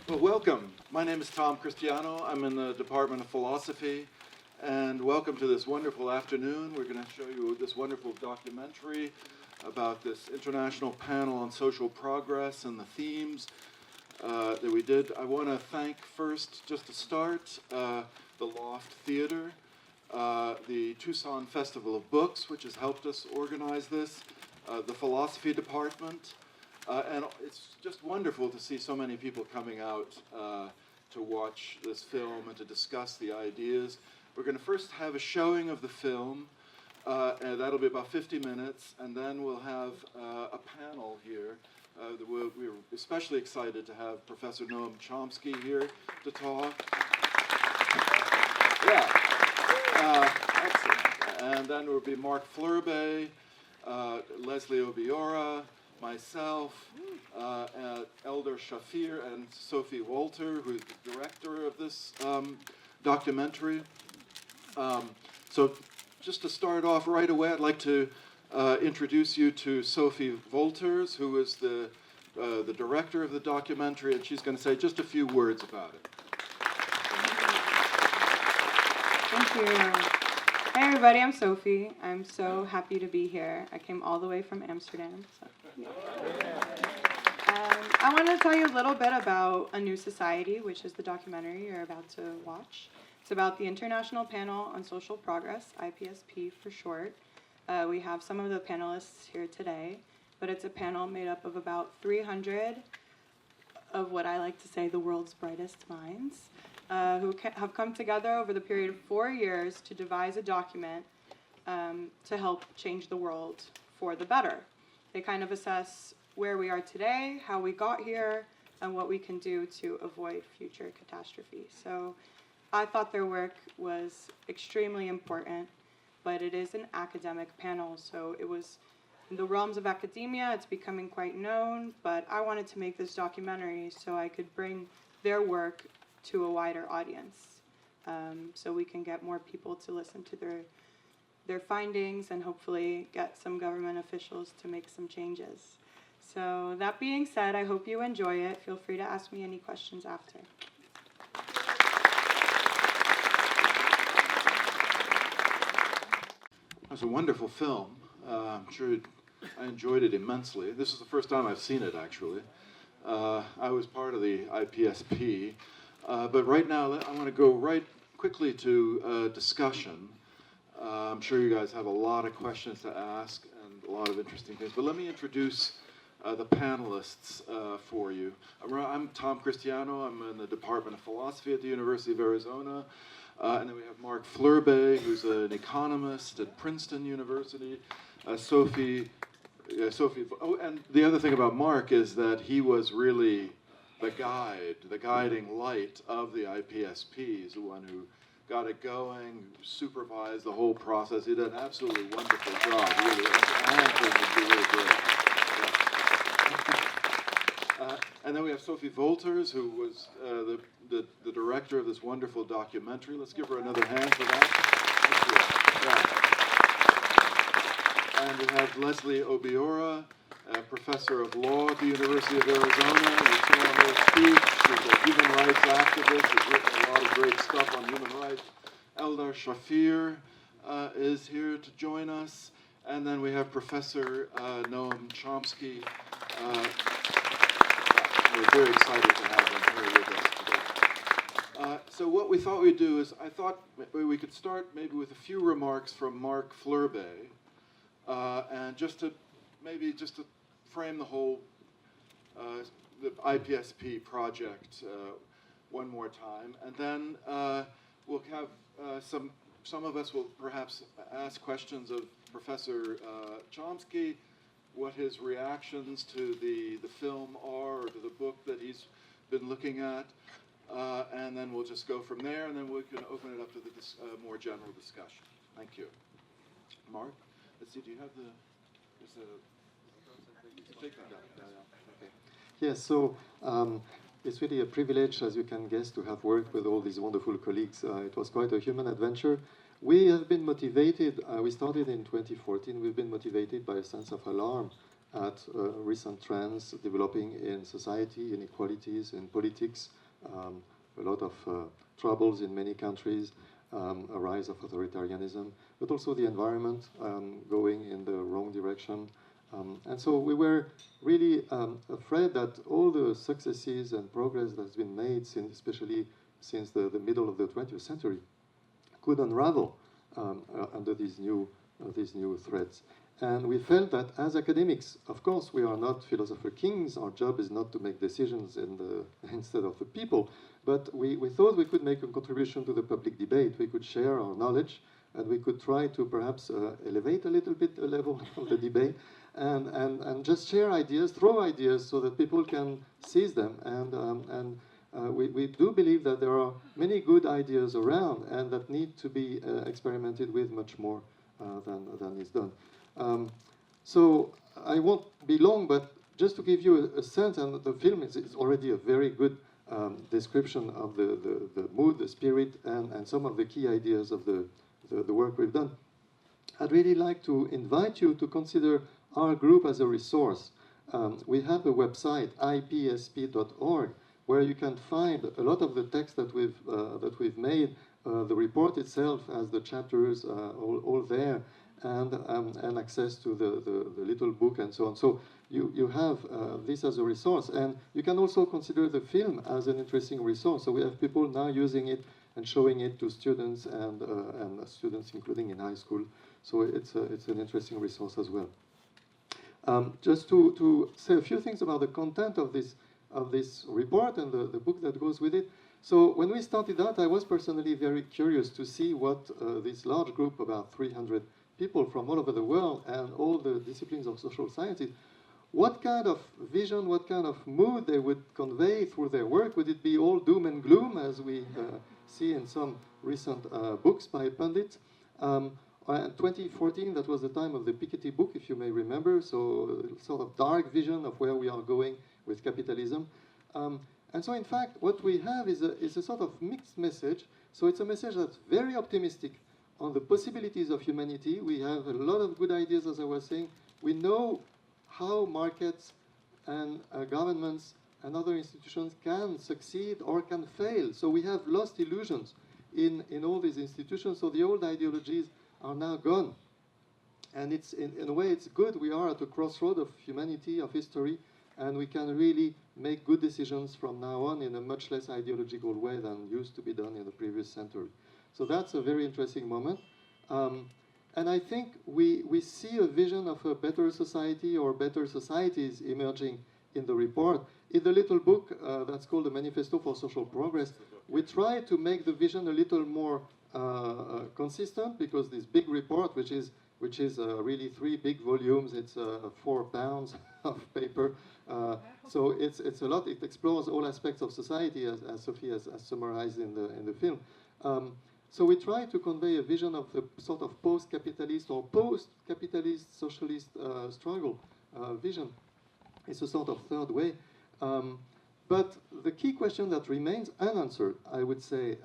Well, welcome. My name is Christiano. I'm in the Department of Philosophy, and welcome to this wonderful afternoon. We're going to show you this wonderful documentary about this international panel on social progress and the themes that we did. I want to thank first, just to start, the Loft Theater, the Tucson Festival of Books, which has helped us organize this, the Philosophy Department, and it's just wonderful to see so many people coming out to watch this film and to discuss the ideas. We're going to first have a showing of the film, and that'll be about 50 minutes, and then we'll have a panel here. We're especially excited to have Professor Noam Chomsky here to talk. Yeah, excellent. And then there will be Mark Fleurbaey, Leslye Obiora, myself, Eldar Shafir, and Sofie Wolthers, who's the director of this documentary. So just to start off right away, I'd like to introduce you to Sofie Wolthers, who is the director of the documentary, and she's going to say just a few words about it. Thank you. Hey everybody, I'm Sofie. I'm so happy to be here. I came all the way from Amsterdam. So, yeah. I want to tell you a little bit about A New Society, which is the documentary you're about to watch. It's about the International Panel on Social Progress, IPSP for short. We have some of the panelists here today, but it's a panel made up of about 300 of what I like to say the world's brightest minds, who have come together over the period of 4 years to devise a document to help change the world for the better. They kind of assess where we are today, how we got here, and what we can do to avoid future catastrophe. So I thought their work was extremely important, but it is an academic panel, so it was in the realms of academia. It's becoming quite known, but I wanted to make this documentary so I could bring their work to a wider audience, so we can get more people to listen to their findings and hopefully get some government officials to make some changes. So that being said, I hope you enjoy it. Feel free to ask me any questions after. It's a wonderful film. I'm sure I enjoyed it immensely. This is the first time I've seen it, actually. I was part of the IPSP. But right now, I want to go right quickly to discussion. I'm sure you guys have a lot of questions to ask and a lot of interesting things. But let me introduce the panelists for you. I'm Cristiano. I'm in the Department of Philosophy at the University of Arizona. And then we have Mark Fleurbaey, who's an economist at Princeton University. Sofie. Oh, and the other thing about Mark is that he was really the guiding light of the IPSP. He's the one who got it going, supervised the whole process. He did an absolutely wonderful job. Really, really great. Yeah. And then we have Sofie Wolthers, who was the director of this wonderful documentary. Let's give her another hand for that. Yeah. And we have Leslye Obiora, professor of law at the University of Arizona. You saw her speech. She's a human rights activist. She's written a lot of great stuff on human rights. Eldar Shafir is here to join us. And then we have Professor Noam Chomsky. We're very excited to have him here with us today. So what we thought we'd do is, I thought we could start maybe with a few remarks from Mark Fleurbaey, and just to frame the whole the IPSP project one more time, and then we'll have some of us will perhaps ask questions of Professor Chomsky, what his reactions to the film are, or to the book that he's been looking at, and then we'll just go from there, and then we can open it up to the more general discussion. Thank you. Mark, let's see, do you have take that down. Okay. Yes, so it's really a privilege, as you can guess, to have worked with all these wonderful colleagues. It was quite a human adventure. We have been motivated, we started in 2014, we've been motivated by a sense of alarm at recent trends developing in society, inequalities, in politics, a lot of troubles in many countries, a rise of authoritarianism, but also the environment going in the wrong direction. And so we were really afraid that all the successes and progress that's been made, especially since the middle of the 20th century, could unravel under these new threats. And we felt that as academics, of course, we are not philosopher kings. Our job is not to make decisions instead of the people. But we thought we could make a contribution to the public debate. We could share our knowledge, and we could try to perhaps elevate a little bit the level of the debate, and just share ideas, throw ideas, so that people can seize them. And we do believe that there are many good ideas around, and that need to be experimented with much more than is done. So I won't be long, but just to give you a sense, and the film is already a very good description of the mood, the spirit, and some of the key ideas of the work we've done. I'd really like to invite you to consider our group as a resource. We have a website, IPSP.org, where you can find a lot of the text that we've made. The report itself has the chapters all there, and access to the little book and so on. So you have this as a resource, and you can also consider the film as an interesting resource. So we have people now using it and showing it to students and students, including in high school. So it's an interesting resource as well. Just to say a few things about the content of this report and the book that goes with it. So when we started out, I was personally very curious to see what this large group, about 300 people from all over the world and all the disciplines of social sciences, what kind of vision, what kind of mood they would convey through their work. Would it be all doom and gloom, as we see in some recent books by pundits? 2014, that was the time of the Piketty book, if you may remember, so sort of dark vision of where we are going with capitalism. And so, in fact, what we have is a sort of mixed message. So it's a message that's very optimistic on the possibilities of humanity. We have a lot of good ideas, as I was saying. We know how markets and governments and other institutions can succeed or can fail. So we have lost illusions in all these institutions. So the old ideologies are now gone. And it's in a way, it's good. We are at a crossroad of humanity, of history, and we can really make good decisions from now on in a much less ideological way than used to be done in the previous century. So that's a very interesting moment. And I think we see a vision of a better society or better societies emerging in the report. In the little book that's called the Manifesto for Social Progress, we try to make the vision a little more consistent, because this big report, which is really 3 big volumes, it's 4 pounds of paper. So it's a lot. It explores all aspects of society, as Sofie has summarized in the film. So we try to convey a vision of the sort of post-capitalist or post-capitalist socialist struggle vision. It's a sort of third way. But the key question that remains unanswered, I would say,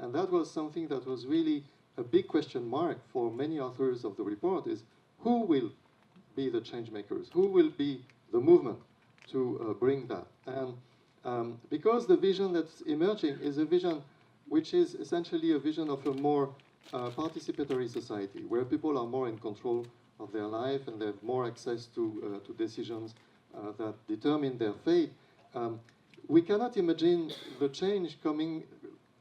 and that was something that was really a big question mark for many authors of the report, is who will be the change makers? Who will be the movement to bring that? And because the vision that's emerging is a vision which is essentially a vision of a more participatory society, where people are more in control of their life and they have more access to decisions that determine their fate. We cannot imagine the change coming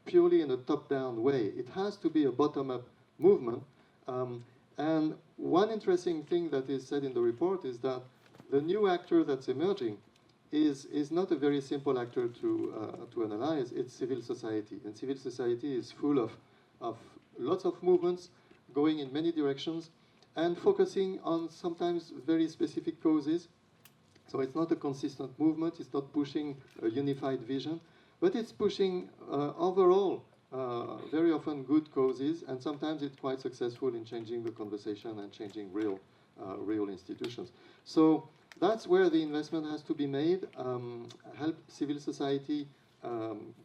purely in a top-down way. It has to be a bottom-up movement. And one interesting thing that is said in the report is that the new actor that's emerging is not a very simple actor to analyze. It's civil society. And civil society is full of lots of movements going in many directions and focusing on sometimes very specific causes. So it's not a consistent movement. It's not pushing a unified vision, but it's pushing overall very often good causes, and sometimes it's quite successful in changing the conversation and changing real institutions. So that's where the investment has to be made, help civil society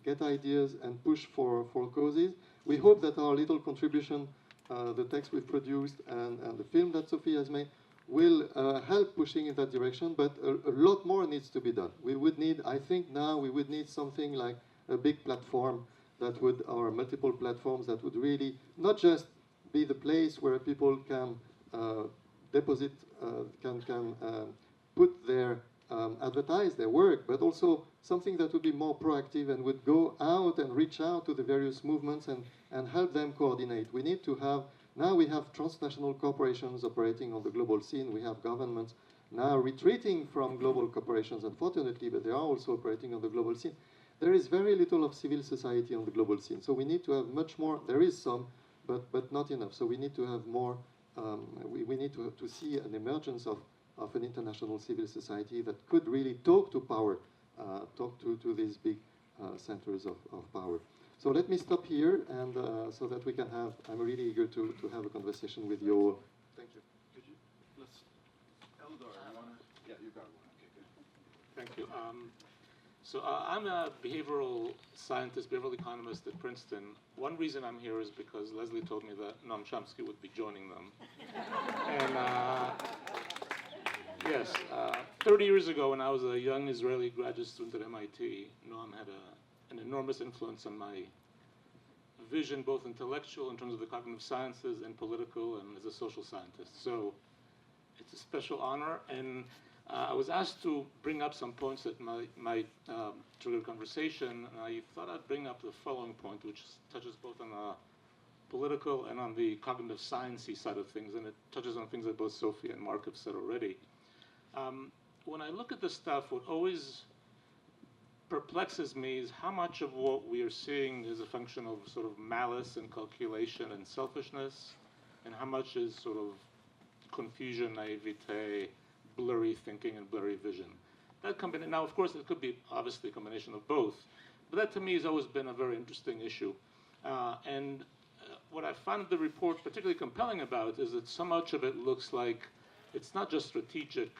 get ideas and push for causes. We hope that our little contribution, the text we've produced and the film that Sofie has made, will help pushing in that direction, but a lot more needs to be done. We would need, I think now, we would need something like a big platform that would, or multiple platforms that would really not just be the place where people can deposit, can put their, advertise their work, but also something that would be more proactive and would go out and reach out to the various movements and help them coordinate. We need to have, now we have transnational corporations operating on the global scene. We have governments now retreating from global corporations, unfortunately, but they are also operating on the global scene. There is very little of civil society on the global scene. So we need to have much more. There is some, but not enough. So we need to have more. We need to see an emergence of an international civil society that could really talk to power, talk to these big centers of power. So let me stop here, and so that we can have, I'm really eager to have a conversation with you all. Thank you. Could you, let's, Eldar, you want to? Yeah, you got one. Okay, good. Thank you. So I'm a behavioral scientist, behavioral economist at Princeton. One reason I'm here is because Leslye told me that Noam Chomsky would be joining them. And yes, 30 years ago when I was a young Israeli graduate student at MIT, Noam had an enormous influence on my vision, both intellectual in terms of the cognitive sciences and political and as a social scientist. So it's a special honor. And I was asked to bring up some points that might trigger conversation, and I thought I'd bring up the following point, which touches both on the political and on the cognitive sciencey side of things, and it touches on things that both Sofie and Mark have said already. When I look at this stuff, what always perplexes me is how much of what we are seeing is a function of sort of malice and calculation and selfishness, and how much is sort of confusion, naivete, blurry thinking and blurry vision. That now, of course, it could be obviously a combination of both, but that to me has always been a very interesting issue. What I found the report particularly compelling about is that so much of it looks like it's not just strategic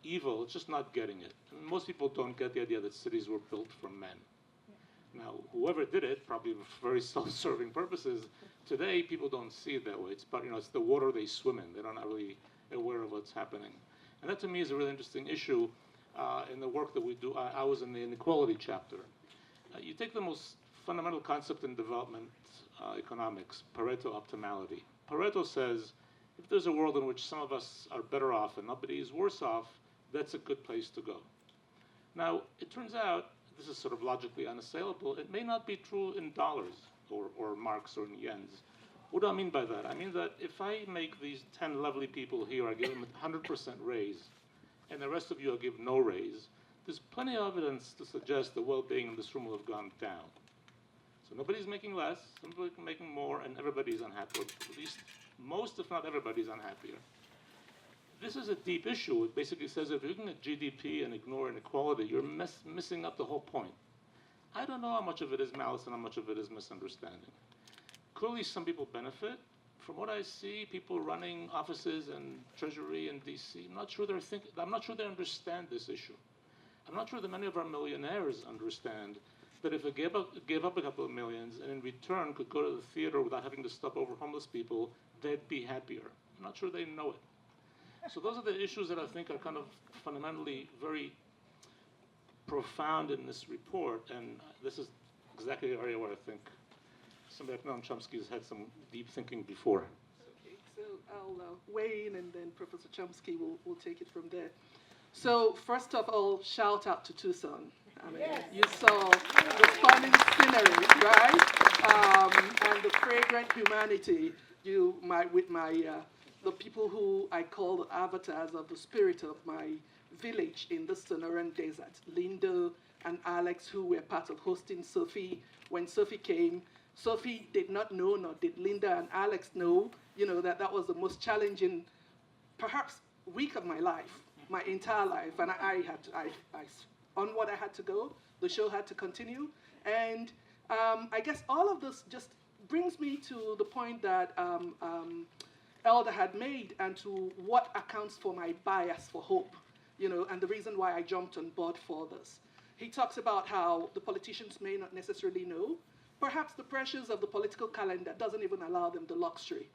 evil, it's just not getting it. And most people don't get the idea that cities were built for men. Now, whoever did it, probably for very self-serving purposes, today people don't see it that way. It's, it's the water they swim in. They're not really aware of what's happening. And that to me is a really interesting issue in the work that we do. I was in the inequality chapter. You take the most fundamental concept in development economics, Pareto optimality. Pareto says, if there's a world in which some of us are better off and nobody is worse off, that's a good place to go. Now, it turns out, this is sort of logically unassailable, it may not be true in dollars or marks or in yens. What do I mean by that? I mean that if I make these 10 lovely people here, I give them a 100% raise, and the rest of you I give no raise, there's plenty of evidence to suggest the well-being in this room will have gone down. So nobody's making less, somebody's making more, and everybody's unhappy. Or at least most, if not everybody's unhappier. This is a deep issue. It basically says if you're looking at GDP and ignore inequality, you're missing up the whole point. I don't know how much of it is malice and how much of it is misunderstanding. Clearly, some people benefit. From what I see, people running offices and treasury in DC, I'm not sure they understand this issue. I'm not sure that many of our millionaires understand that if they gave up a couple of millions and in return could go to the theater without having to stop over homeless people, they'd be happier. I'm not sure they know it. So those are the issues that I think are kind of fundamentally very profound in this report, and this is exactly the area where I think somebody like Noam Chomsky has had some deep thinking before. Okay, so I'll weigh in, and then Professor Chomsky will take it from there. So first of all, shout out to Tucson. I mean, yes. You saw the stunning scenery, right? And the fragrant humanity. The people who I call the avatars of the spirit of my village in the Sonoran Desert, Linda and Alex, who were part of hosting Sofie. When Sofie came, Sofie did not know, nor did Linda and Alex know, that was the most challenging, perhaps, week of my life, my entire life. And I onward I had to go. The show had to continue. And I guess all of this just brings me to the point that Eldar had made, and to what accounts for my bias for hope, and the reason why I jumped on board for this. He talks about how the politicians may not necessarily know. Perhaps the pressures of the political calendar doesn't even allow them the luxury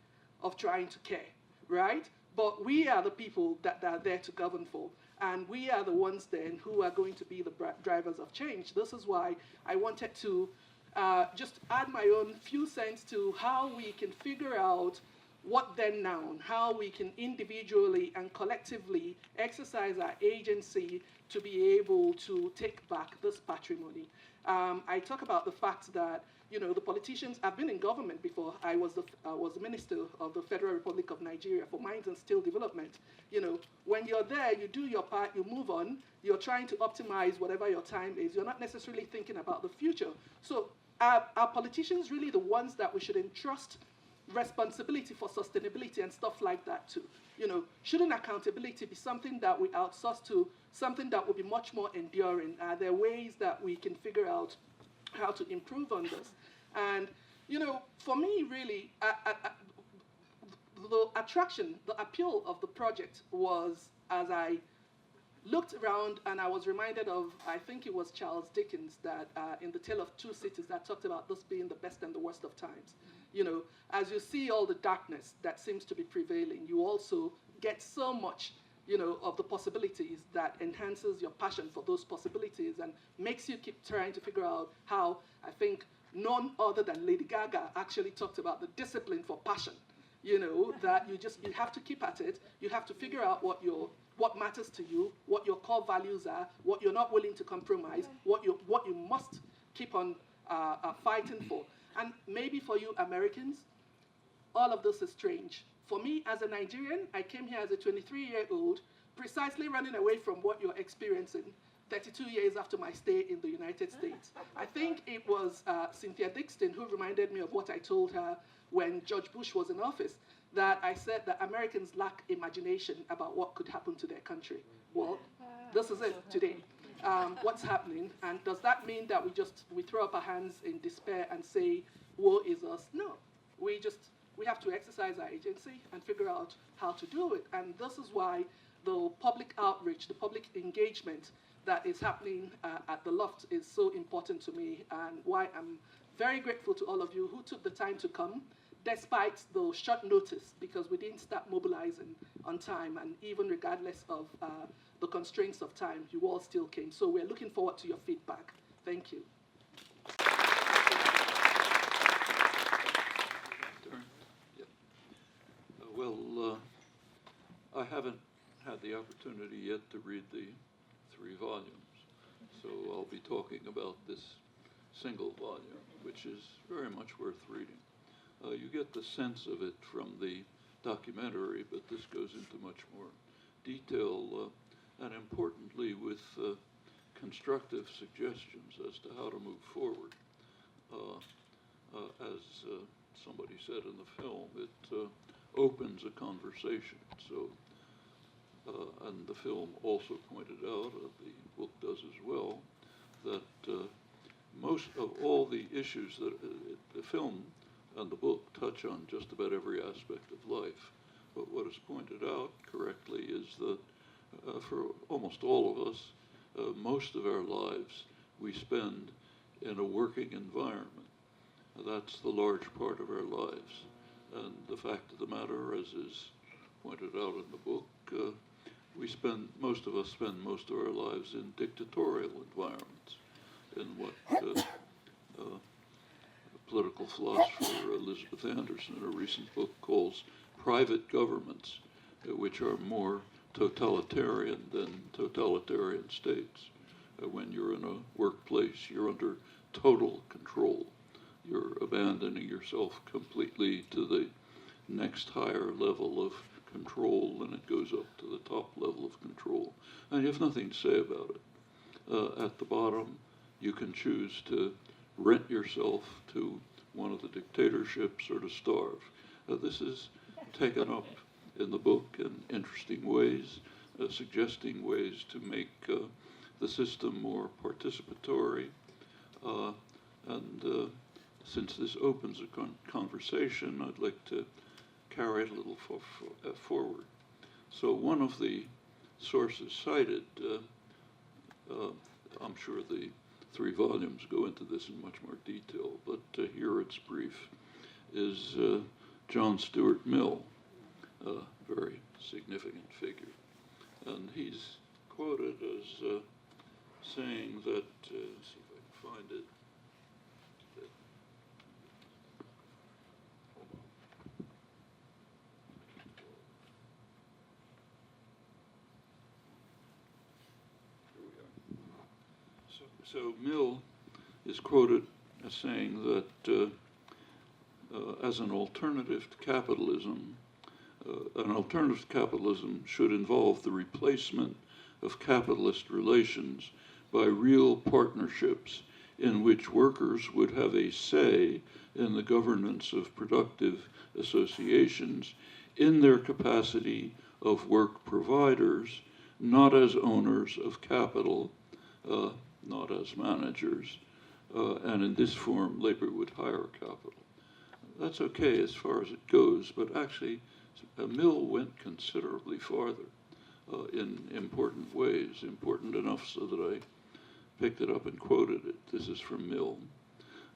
of trying to care, right? But we are the people that are there to govern for. And we are the ones then who are going to be the drivers of change. This is why I wanted to just add my own few cents to how we can figure out what then now, how we can individually and collectively exercise our agency to be able to take back this patrimony. I talk about the fact that, you know, the politicians, I've been in government before. I was the minister of the Federal Republic of Nigeria for Mines and Steel Development. You know, when you're there, you do your part, you move on, you're trying to optimize whatever your time is. You're not necessarily thinking about the future. So are politicians really the ones that we should entrust responsibility for sustainability and stuff like that to? You know, shouldn't accountability be something that we outsource to, something that will be much more enduring? Are there ways that we can figure out how to improve on this? And, you know, for me, really, the attraction, the appeal of the project was, as I looked around and I was reminded of, I think it was Charles Dickens, that in The Tale of Two Cities, that talked about this being the best and the worst of times. You know, as you see all the darkness that seems to be prevailing, you also get so much, you know, of the possibilities that enhances your passion for those possibilities and makes you keep trying to figure out how. I think none other than Lady Gaga actually talked about the discipline for passion. You know, that you have to keep at it. You have to figure out what matters to you, what your core values are, what you're not willing to compromise, what you must keep on fighting for. And maybe for you Americans, all of this is strange. For me, as a Nigerian, I came here as a 23-year-old, precisely running away from what you're experiencing 32 years after my stay in the United States. I think it was Cynthia Dixon who reminded me of what I told her when George Bush was in office, that I said that Americans lack imagination about what could happen to their country. Well, this is it today. What's happening? And does that mean that we throw up our hands in despair and say, woe is us? No. We have to exercise our agency and figure out how to do it. And this is why the public outreach, the public engagement that is happening at the Loft is so important to me, and why I'm very grateful to all of you who took the time to come, despite the short notice, because we didn't start mobilizing on time, and even regardless of the constraints of time, you all still came. So we're looking forward to your feedback. Thank you. Well, I haven't had the opportunity yet to read the 3 volumes, so I'll be talking about this single volume, which is very much worth reading. You get the sense of it from the documentary, but this goes into much more detail, and importantly with constructive suggestions as to how to move forward. As somebody said in the film, it opens a conversation. So, and the film also pointed out, the book does as well, that most of all the issues that the film and the book touch on just about every aspect of life. But what is pointed out correctly is that for almost all of us, most of our lives we spend in a working environment. That's the large part of our lives. And the fact of the matter, as is pointed out in the book, most of us spend most of our lives in dictatorial environments, in what political philosopher Elizabeth Anderson in a recent book calls private governments, which are more totalitarian than totalitarian states. When you're in a workplace, you're under total control. You're abandoning yourself completely to the next higher level of control, and it goes up to the top level of control. And you have nothing to say about it. At the bottom, you can choose to rent yourself to one of the dictatorships or to starve. This is taken up in the book in interesting ways, suggesting ways to make the system more participatory. Since this opens a conversation, I'd like to carry it a little forward. So one of the sources cited, I'm sure the 3 volumes go into this in much more detail, but here it's brief, is John Stuart Mill. a very significant figure. And he's quoted as saying that, let's see if I can find it. Hold on. Here we are. So Mill is quoted as saying that as an alternative to capitalism, should involve the replacement of capitalist relations by real partnerships in which workers would have a say in the governance of productive associations in their capacity of work providers, not as owners of capital, not as managers, and in this form, labor would hire capital. That's okay as far as it goes, but actually, Mill went considerably farther in important ways, important enough so that I picked it up and quoted it. This is from Mill.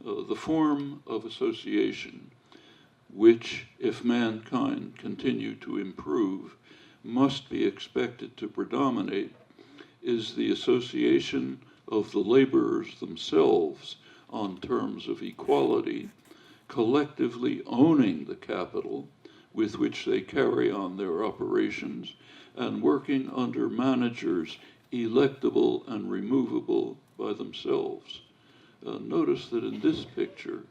The form of association which, if mankind continue to improve, must be expected to predominate is the association of the laborers themselves on terms of equality, collectively owning the capital with which they carry on their operations and working under managers electable and removable by themselves. Notice that in this picture,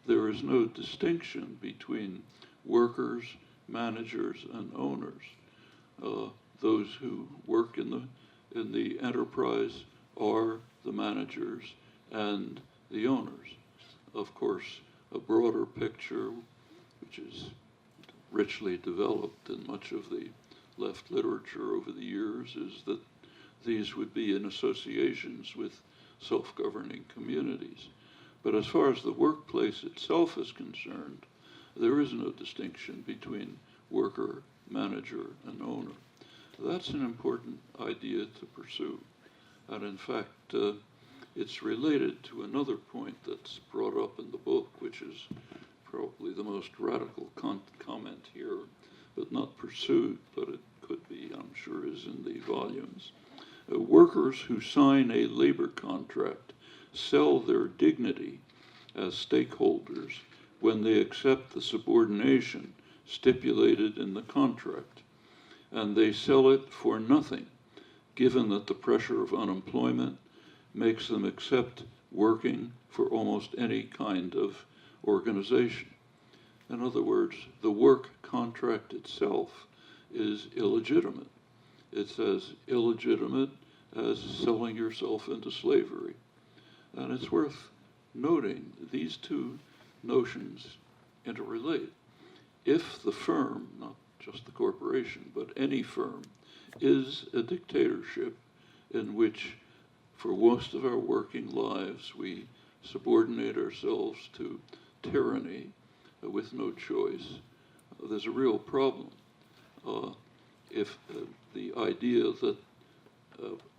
there is no distinction between workers, managers, and owners. Those who work in the enterprise are the managers and the owners. Of course, a broader picture, which is richly developed in much of the left literature over the years, is that these would be in associations with self-governing communities. But as far as the workplace itself is concerned, there is no distinction between worker, manager, and owner. That's an important idea to pursue. And in fact, it's related to another point that's brought up in the book, which is probably the most radical comment here, but not pursued, but it could be, I'm sure, is in the volumes. Workers who sign a labor contract sell their dignity as stakeholders when they accept the subordination stipulated in the contract, and they sell it for nothing, given that the pressure of unemployment makes them accept working for almost any kind of organization. In other words, the work contract itself is illegitimate. It's as illegitimate as selling yourself into slavery. And it's worth noting that these two notions interrelate. If the firm, not just the corporation, but any firm, is a dictatorship in which for most of our working lives we subordinate ourselves to tyranny with no choice, there's a real problem. If the idea that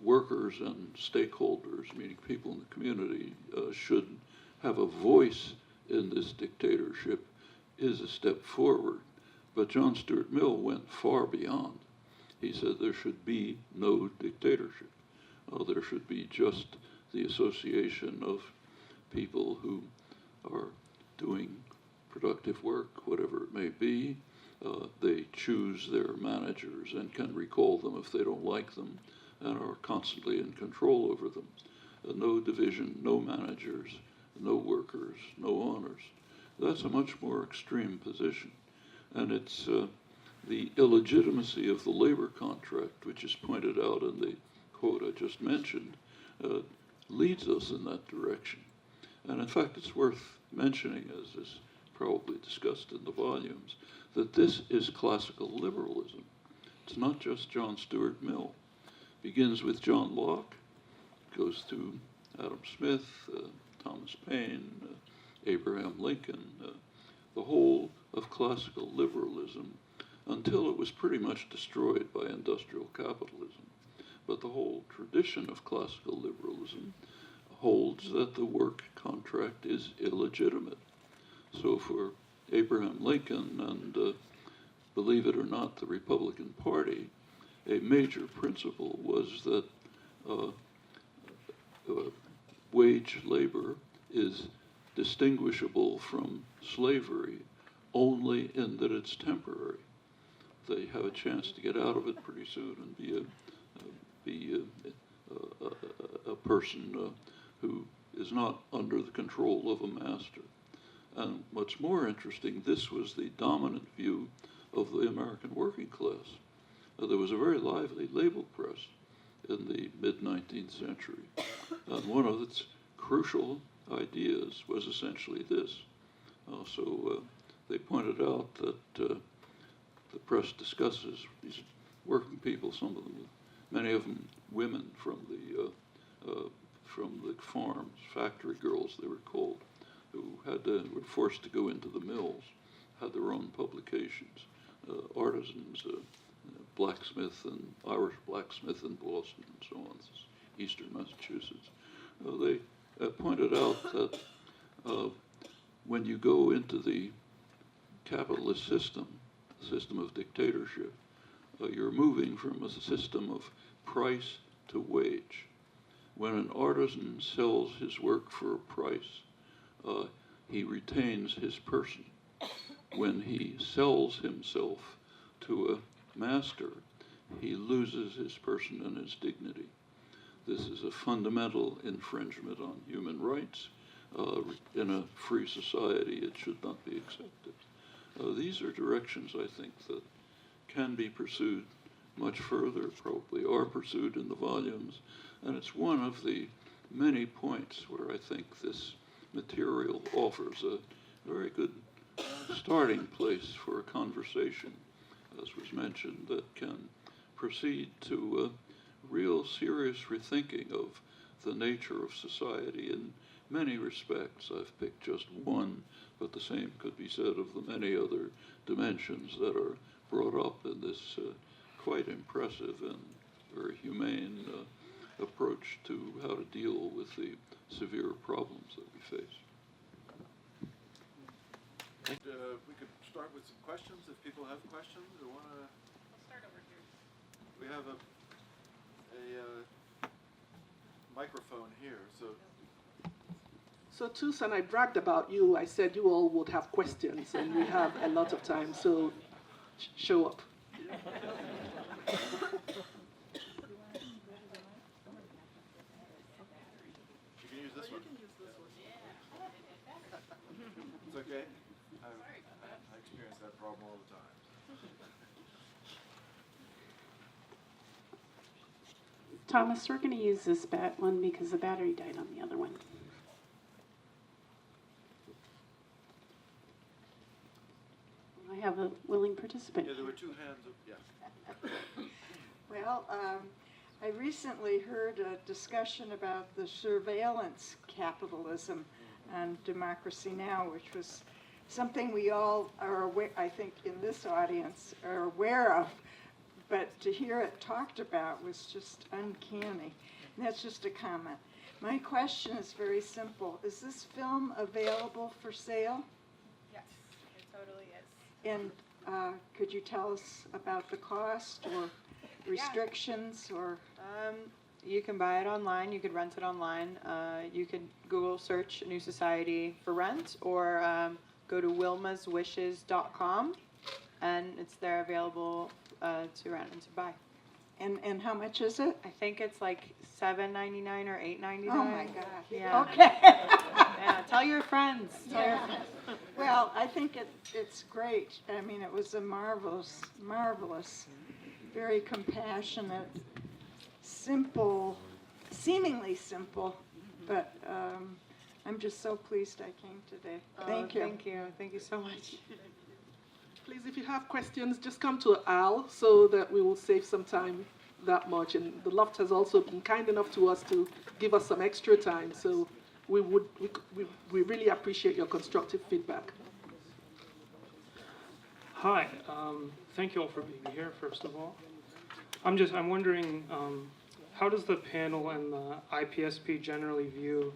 workers and stakeholders, meaning people in the community, should have a voice in this dictatorship is a step forward. But John Stuart Mill went far beyond. He said there should be no dictatorship. There should be just the association of people who are doing productive work, whatever it may be. They choose their managers and can recall them if they don't like them, and are constantly in control over them. No division, no managers, no workers, no owners. That's a much more extreme position. And it's the illegitimacy of the labor contract, which is pointed out in the quote I just mentioned, leads us in that direction. And in fact, it's worth mentioning, as is probably discussed in the volumes, that this is classical liberalism. It's not just John Stuart Mill. It begins with John Locke, goes through Adam Smith, Thomas Paine, Abraham Lincoln, the whole of classical liberalism, until it was pretty much destroyed by industrial capitalism. But the whole tradition of classical liberalism holds that the work contract is illegitimate. So for Abraham Lincoln and believe it or not, the Republican Party, a major principle was that wage labor is distinguishable from slavery only in that it's temporary. They have a chance to get out of it pretty soon and be a person who is not under the control of a master. And what's more interesting, this was the dominant view of the American working class. There was a very lively label press in the mid-19th century. And one of its crucial ideas was essentially this. So they pointed out that the press discusses these working people, some of them, many of them women from the farms, factory girls they were called, who were forced to go into the mills, had their own publications, artisans, blacksmith and Irish blacksmith in Boston and so on, eastern Massachusetts. They pointed out that when you go into the capitalist system of dictatorship, you're moving from a system of price to wage. When an artisan sells his work for a price, he retains his person. When he sells himself to a master, he loses his person and his dignity. This is a fundamental infringement on human rights. In a free society, it should not be accepted. These are directions, I think, that can be pursued much further, probably are pursued in the volumes, and it's one of the many points where I think this material offers a very good starting place for a conversation, as was mentioned, that can proceed to a real serious rethinking of the nature of society in many respects. I've picked just one, but the same could be said of the many other dimensions that are brought up in this quite impressive and very humane approach to how to deal with the severe problems that we face. We could start with some questions if people have questions or want to. I'll start over here. We have a microphone here, so. So Tucson, I bragged about you. I said you all would have questions, and we have a lot of time, so show up. You can use this one. It's okay. I experience that problem all the time. Thomas, we're going to use this one because the battery died on the other one. I have a willing participant. Yeah, there were two hands up. Yeah. Well, I recently heard a discussion about the surveillance capitalism and Democracy Now!, which was something we all are aware, I think in this audience, are aware of, but to hear it talked about was just uncanny. And that's just a comment. My question is very simple. Is this film available for sale? Yes, it totally is. And could you tell us about the cost or restrictions or? You can buy it online. You could rent it online. You could Google search New Society for rent, or go to wilmaswishes.com, and it's there available to rent and to buy. And how much is it? I think it's like $7.99 or $8.99. Oh my gosh. Yeah. Okay. Yeah. Tell your friends. Tell your friends. Well, I think it's great. I mean, it was a marvelous, very compassionate, simple, seemingly simple, but I'm just so pleased I came today. Thank you. Thank you. Thank you so much. Please, if you have questions, just come to Al so that we will save some time that much. And the Loft has also been kind enough to us to give us some extra time. So we really appreciate your constructive feedback. Hi, thank you all for being here, first of all. I'm wondering, how does the panel and the IPSP generally view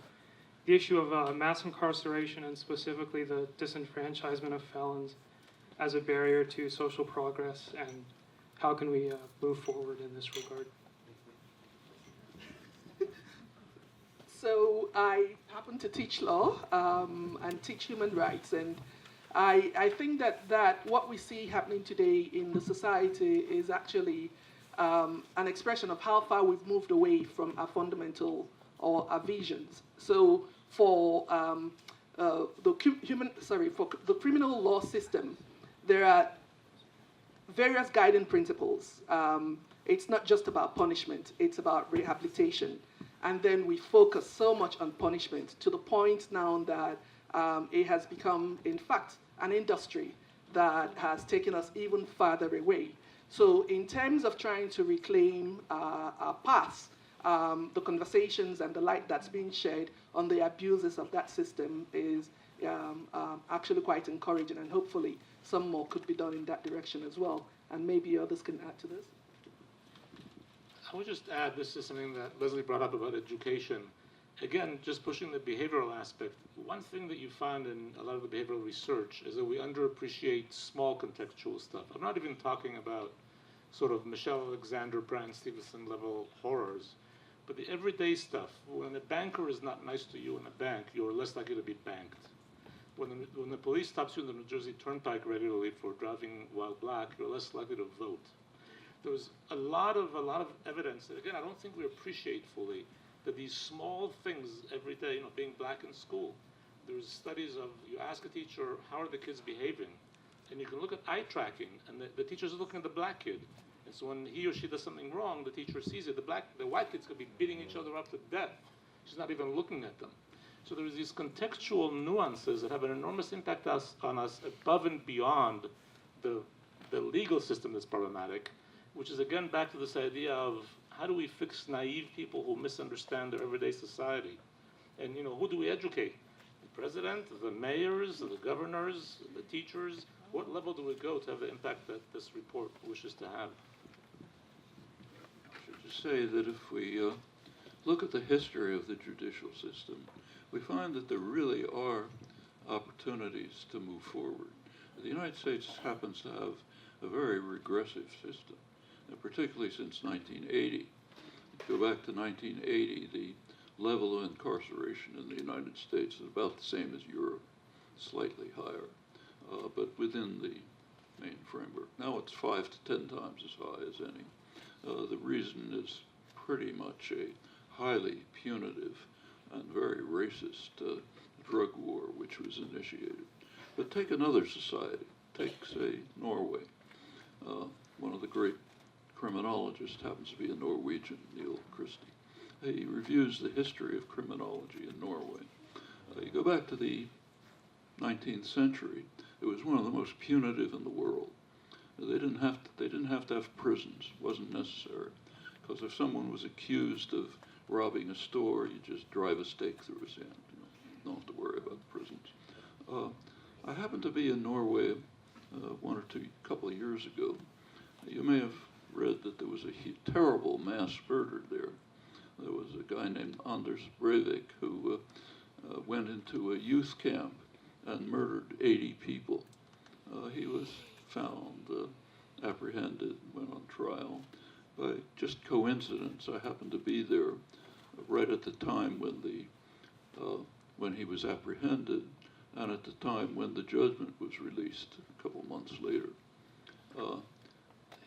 the issue of mass incarceration and specifically the disenfranchisement of felons as a barrier to social progress, and how can we move forward in this regard? So I happen to teach law and teach human rights, and I think that what we see happening today in the society is actually an expression of how far we've moved away from our fundamental or our visions. So for the criminal law system, there are various guiding principles. It's not just about punishment, it's about rehabilitation. And then we focus so much on punishment to the point now that it has become, in fact, an industry that has taken us even farther away. So in terms of trying to reclaim our past, the conversations and the light that's being shed on the abuses of that system is actually quite encouraging, and hopefully some more could be done in that direction as well, and maybe others can add to this. I would just add, this is something that Leslye brought up about education. Again, just pushing the behavioral aspect. One thing that you find in a lot of the behavioral research is that we underappreciate small contextual stuff. I'm not even talking about sort of Michelle Alexander, Brian Stevenson level horrors, but the everyday stuff. When a banker is not nice to you in a bank, you're less likely to be banked. When the police stops you in the New Jersey Turnpike regularly for driving while black, you're less likely to vote. There was a lot of evidence that, again, I don't think we appreciate fully, that these small things every day, being black in school. There's studies of, you ask a teacher, how are the kids behaving? And you can look at eye tracking, and the teacher's looking at the black kid. And so when he or she does something wrong, the teacher sees it. The white kids could be beating each other up to death. She's not even looking at them. So there's these contextual nuances that have an enormous impact on us above and beyond the legal system that's problematic, which is again back to this idea of how do we fix naive people who misunderstand their everyday society? And who do we educate? The president, the mayors, the governors, the teachers? What level do we go to have the impact that this report wishes to have? I should just say that if we look at the history of the judicial system, we find that there really are opportunities to move forward. The United States happens to have a very regressive system, and particularly since 1980. Go back to 1980, the level of incarceration in the United States is about the same as Europe, slightly higher, but within the main framework. Now it's 5 to 10 times as high as any. The reason is pretty much a highly punitive and very racist drug war which was initiated. But take another society, take, say, Norway. One of the great criminologists happens to be a Norwegian, Neil Christie. He reviews the history of criminology in Norway. You go back to the 19th century, it was one of the most punitive in the world. They didn't have to have prisons, wasn't necessary, because if someone was accused of robbing a store, you just drive a stake through his hand. Don't have to worry about prisons. I happened to be in Norway couple of years ago. You may have read that there was a terrible mass murder there. There was a guy named Anders Breivik who went into a youth camp and murdered 80 people. He was found, apprehended, went on trial. By just coincidence, I happened to be there right at the time when he was apprehended, and at the time when the judgment was released a couple months later.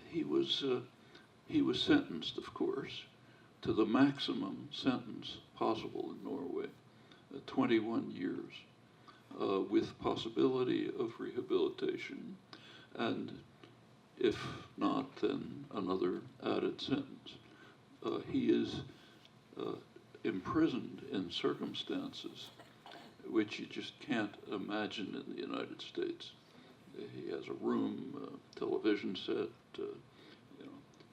He was sentenced, of course, to the maximum sentence possible in Norway, 21 years, with possibility of rehabilitation, and if not, then another added sentence. He is imprisoned in circumstances which you just can't imagine in the United States. He has a room, television set.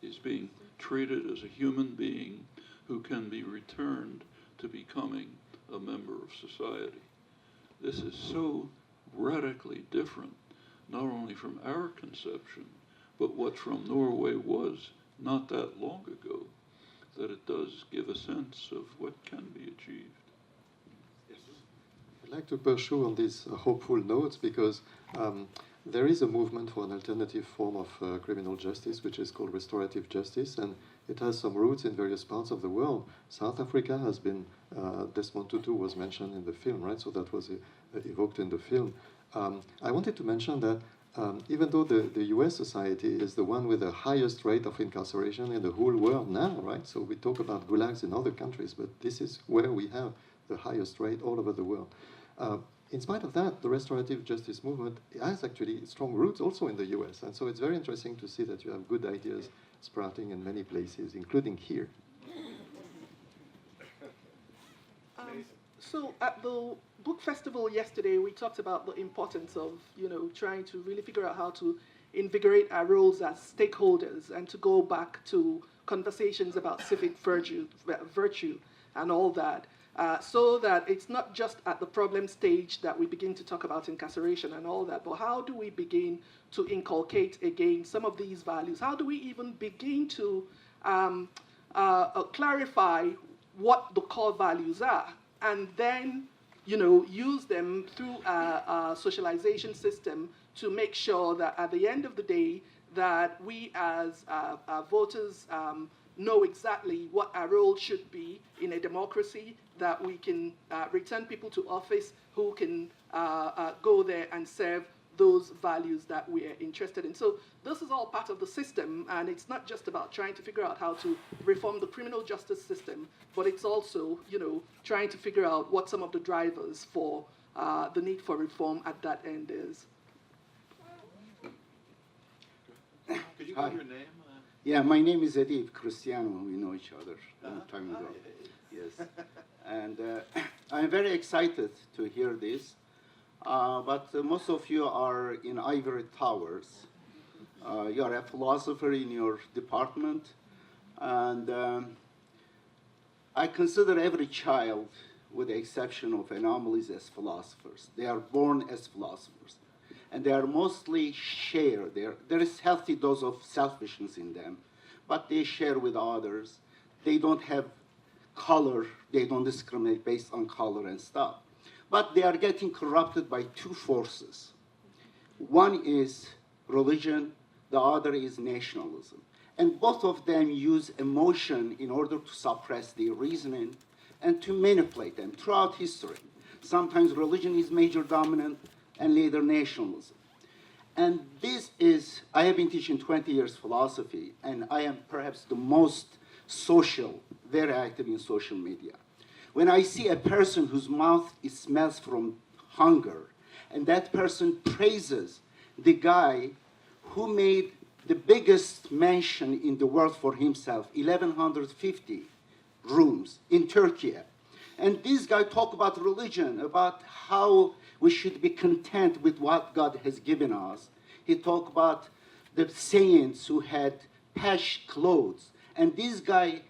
He's being treated as a human being who can be returned to becoming a member of society. This is so radically different, not only from our conception, but what from Norway was not that long ago, that it does give a sense of what can be achieved. I'd like to pursue on these hopeful notes because there is a movement for an alternative form of criminal justice, which is called restorative justice, and it has some roots in various parts of the world. South Africa has been, Desmond Tutu was mentioned in the film, right? So that was evoked in the film. I wanted to mention that even though the US society is the one with the highest rate of incarceration in the whole world now, right? So we talk about gulags in other countries, but this is where we have the highest rate all over the world. In spite of that, the restorative justice movement has actually strong roots also in the US. And so it's very interesting to see that you have good ideas sprouting in many places, including here. So at the book festival yesterday, we talked about the importance of, trying to really figure out how to invigorate our roles as stakeholders and to go back to conversations about civic virtue and all that. So that it's not just at the problem stage that we begin to talk about incarceration and all that, but how do we begin to inculcate again some of these values? How do we even begin to clarify what the core values are, and then use them through a socialization system to make sure that at the end of the day that we as voters know exactly what our role should be in a democracy, that we can return people to office who can go there and serve those values that we're interested in. So this is all part of the system, and it's not just about trying to figure out how to reform the criminal justice system, but it's also, trying to figure out what some of the drivers for the need for reform at that end is. Could you give your name? Yeah, my name is Adib Christiano. We know each other a long time ago. Yes. And I'm very excited to hear this. But most of you are in ivory towers. You are a philosopher in your department. And I consider every child, with the exception of anomalies, as philosophers. They are born as philosophers. And they are mostly share. There is healthy dose of selfishness in them, but they share with others. They don't have color. They don't discriminate based on color and stuff. But they are getting corrupted by two forces. One is religion, the other is nationalism. And both of them use emotion in order to suppress their reasoning and to manipulate them throughout history. Sometimes religion is major dominant, and later nationalism. And this is, I have been teaching 20 years philosophy, and I am perhaps the most social, very active in social media. When I see a person whose mouth smells from hunger, and that person praises the guy who made the biggest mansion in the world for himself, 1,150 rooms in Turkey. And this guy talk about religion, about how we should be content with what God has given us. He talked about the saints who had patched clothes. And this guy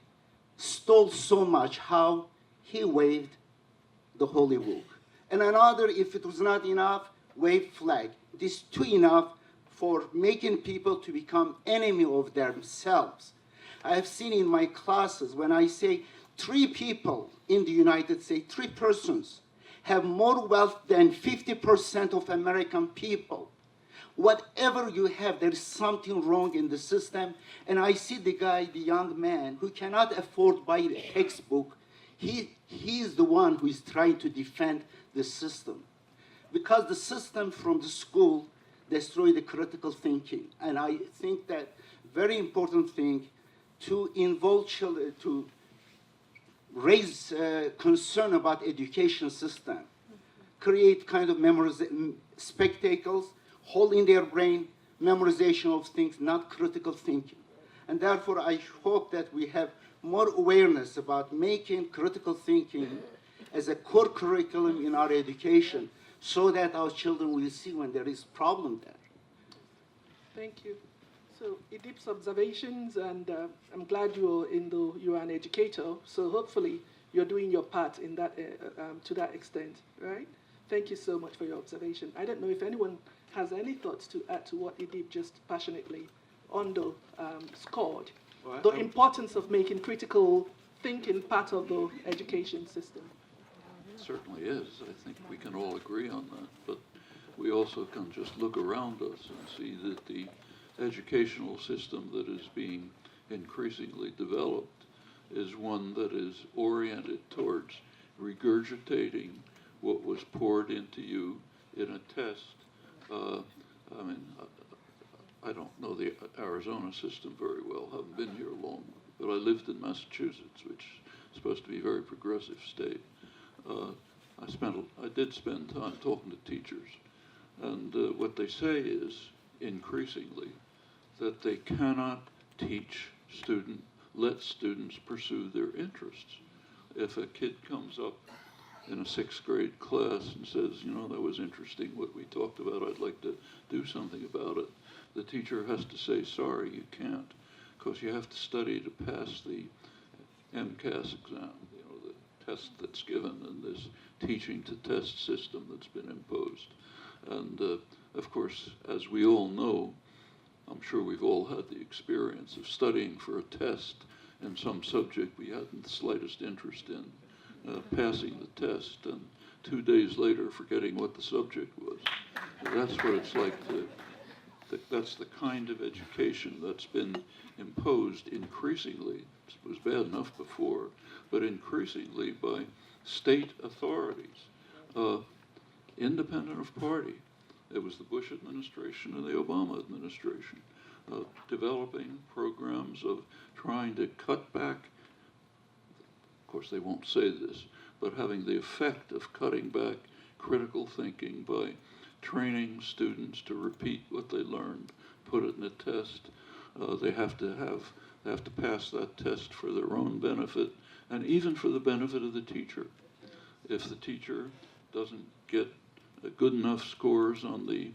stole so much how he waved the holy book. And another, if it was not enough, waved flag. This too enough for making people to become enemy of themselves. I have seen in my classes when I say 3 people in the United States, 3 persons, have more wealth than 50% of American people. Whatever you have, there is something wrong in the system. And I see the guy, the young man, who cannot afford to buy a textbook. He is the one who is trying to defend the system. Because the system from the school destroyed the critical thinking. And I think that very important thing to involve children, to raise concern about education system, create kind of spectacles, hold in their brain memorization of things, not critical thinking. And therefore, I hope that we have more awareness about making critical thinking as a core curriculum in our education, so that our children will see when there is problem there. Thank you. So Idip's observations, and I'm glad you are an educator. So hopefully you're doing your part in that to that extent, right? Thank you so much for your observation. I don't know if anyone has any thoughts to add to what Idip just passionately scored. Well, The importance of making critical thinking part of the education system. It certainly is. I think we can all agree on that. But we also can just look around us and see that the educational system that is being increasingly developed is one that is oriented towards regurgitating what was poured into you in a test. I mean, I don't know the Arizona system very well, haven't been here long, but I lived in Massachusetts, which is supposed to be a very progressive state. I did spend time talking to teachers, and what they say is, increasingly, that they cannot let students pursue their interests. If a kid comes up in a 6th grade class and says, you know, that was interesting what we talked about, I'd like to do something about it, the teacher has to say, sorry, you can't, because you have to study to pass the MCAS exam, you know, the test that's given in this teaching to test system that's been imposed. And of course, as we all know, I'm sure we've all had the experience of studying for a test in some subject we hadn't the slightest interest in, passing the test, and 2 days later forgetting what the subject was. So that's what it's like that's the kind of education that's been imposed increasingly. It was bad enough before, but increasingly by state authorities, independent of party. It was the Bush administration and the Obama administration developing programs of trying to cut back. Of course, they won't say this, but having the effect of cutting back critical thinking by training students to repeat what they learned, put it in a test. They have to pass that test for their own benefit and even for the benefit of the teacher. If the teacher doesn't get good enough scores on the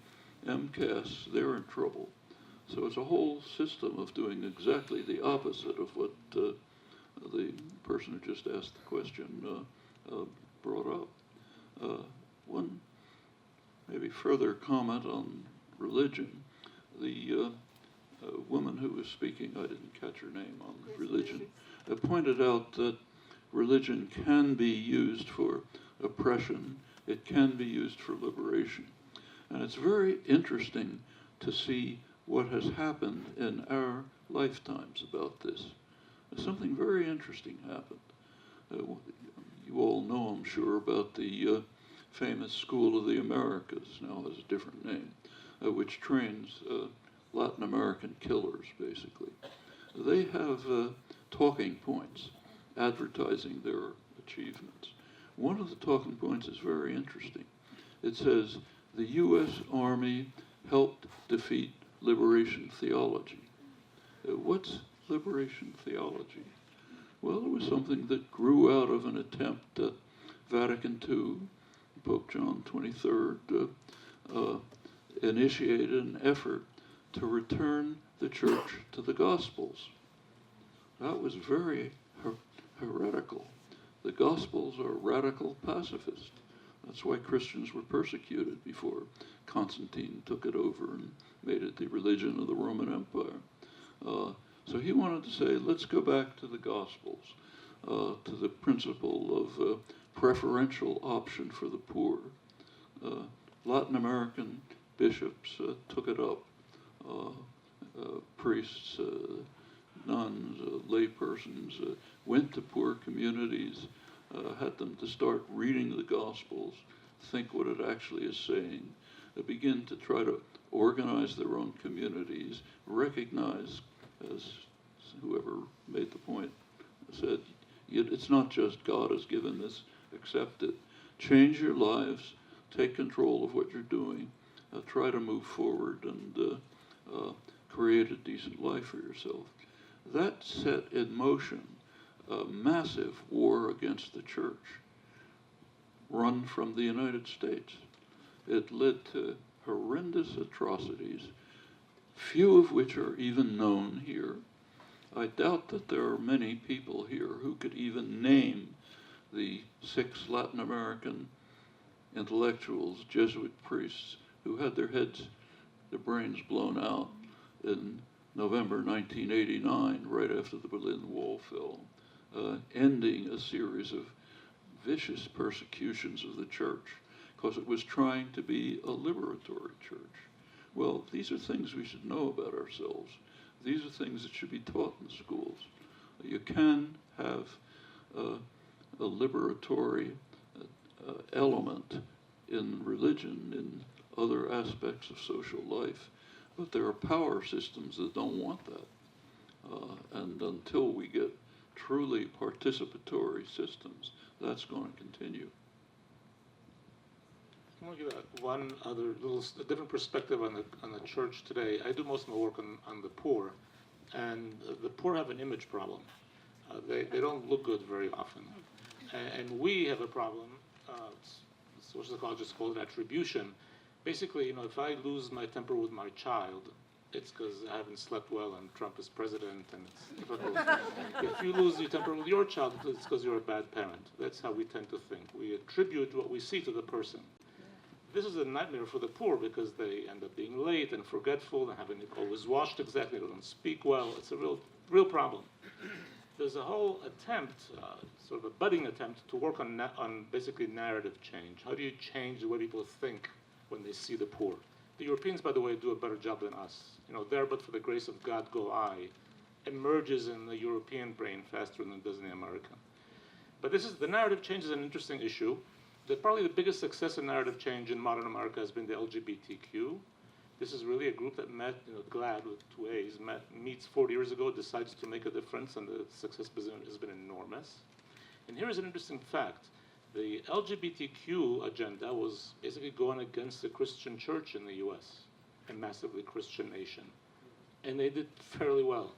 MCAS, they're in trouble. So it's a whole system of doing exactly the opposite of what the person who just asked the question brought up. One maybe further comment on religion. The woman who was speaking, I didn't catch her name, on religion, pointed out that religion can be used for oppression. It can be used for liberation. And it's very interesting to see what has happened in our lifetimes about this. Something very interesting happened. You all know, I'm sure, about the famous School of the Americas, now has a different name, which trains Latin American killers, basically. They have talking points advertising their achievements. One of the talking points is very interesting. It says, the U.S. Army helped defeat liberation theology. What's liberation theology? Well, it was something that grew out of an attempt at Vatican II. Pope John XXIII initiated an effort to return the church to the Gospels. That was very heretical. The Gospels are radical pacifist. That's why Christians were persecuted before Constantine took it over and made it the religion of the Roman Empire. So he wanted to say, let's go back to the Gospels, to the principle of preferential option for the poor. Latin American bishops took it up. Priests, nuns, laypersons went to poor communities, had them to start reading the Gospels, think what it actually is saying, begin to try to organize their own communities, recognize, as whoever made the point said, it's not just God has given this, accept it. Change your lives, take control of what you're doing, try to move forward and create a decent life for yourself. That set in motion a massive war against the church, run from the United States. It led to horrendous atrocities, few of which are even known here. I doubt that there are many people here who could even name the 6 Latin American intellectuals, Jesuit priests, who had their brains blown out in November 1989, right after the Berlin Wall fell, ending a series of vicious persecutions of the church, because it was trying to be a liberatory church. Well, these are things we should know about ourselves. These are things that should be taught in schools. You can have a liberatory element in religion, in other aspects of social life, but there are power systems that don't want that. And until we get truly participatory systems, that's going to continue. I want to give one other a different perspective on the church today. I do most of my work on the poor, and the poor have an image problem. They don't look good very often, and we have a problem. Social psychologists call it attribution. Basically, if I lose my temper with my child, it's because I haven't slept well and Trump is president and it's difficult. If you lose your temper with your child, it's because you're a bad parent. That's how we tend to think. We attribute what we see to the person. This is a nightmare for the poor because they end up being late and forgetful and haven't always washed exactly, they don't speak well. It's a real problem. There's a whole attempt, sort of a budding attempt, to work on basically narrative change. How do you change the way people think when they see the poor? The Europeans, by the way, do a better job than us. There but for the grace of God go I emerges in the European brain faster than it does in the American. But the narrative change is an interesting issue. Probably the biggest success in narrative change in modern America has been the LGBTQ. This is really a group that met, GLAD with 2 A's, meets 40 years ago, decides to make a difference, and the success has been enormous. And here is an interesting fact. The LGBTQ agenda was basically going against the Christian church in the US, a massively Christian nation. And they did fairly well.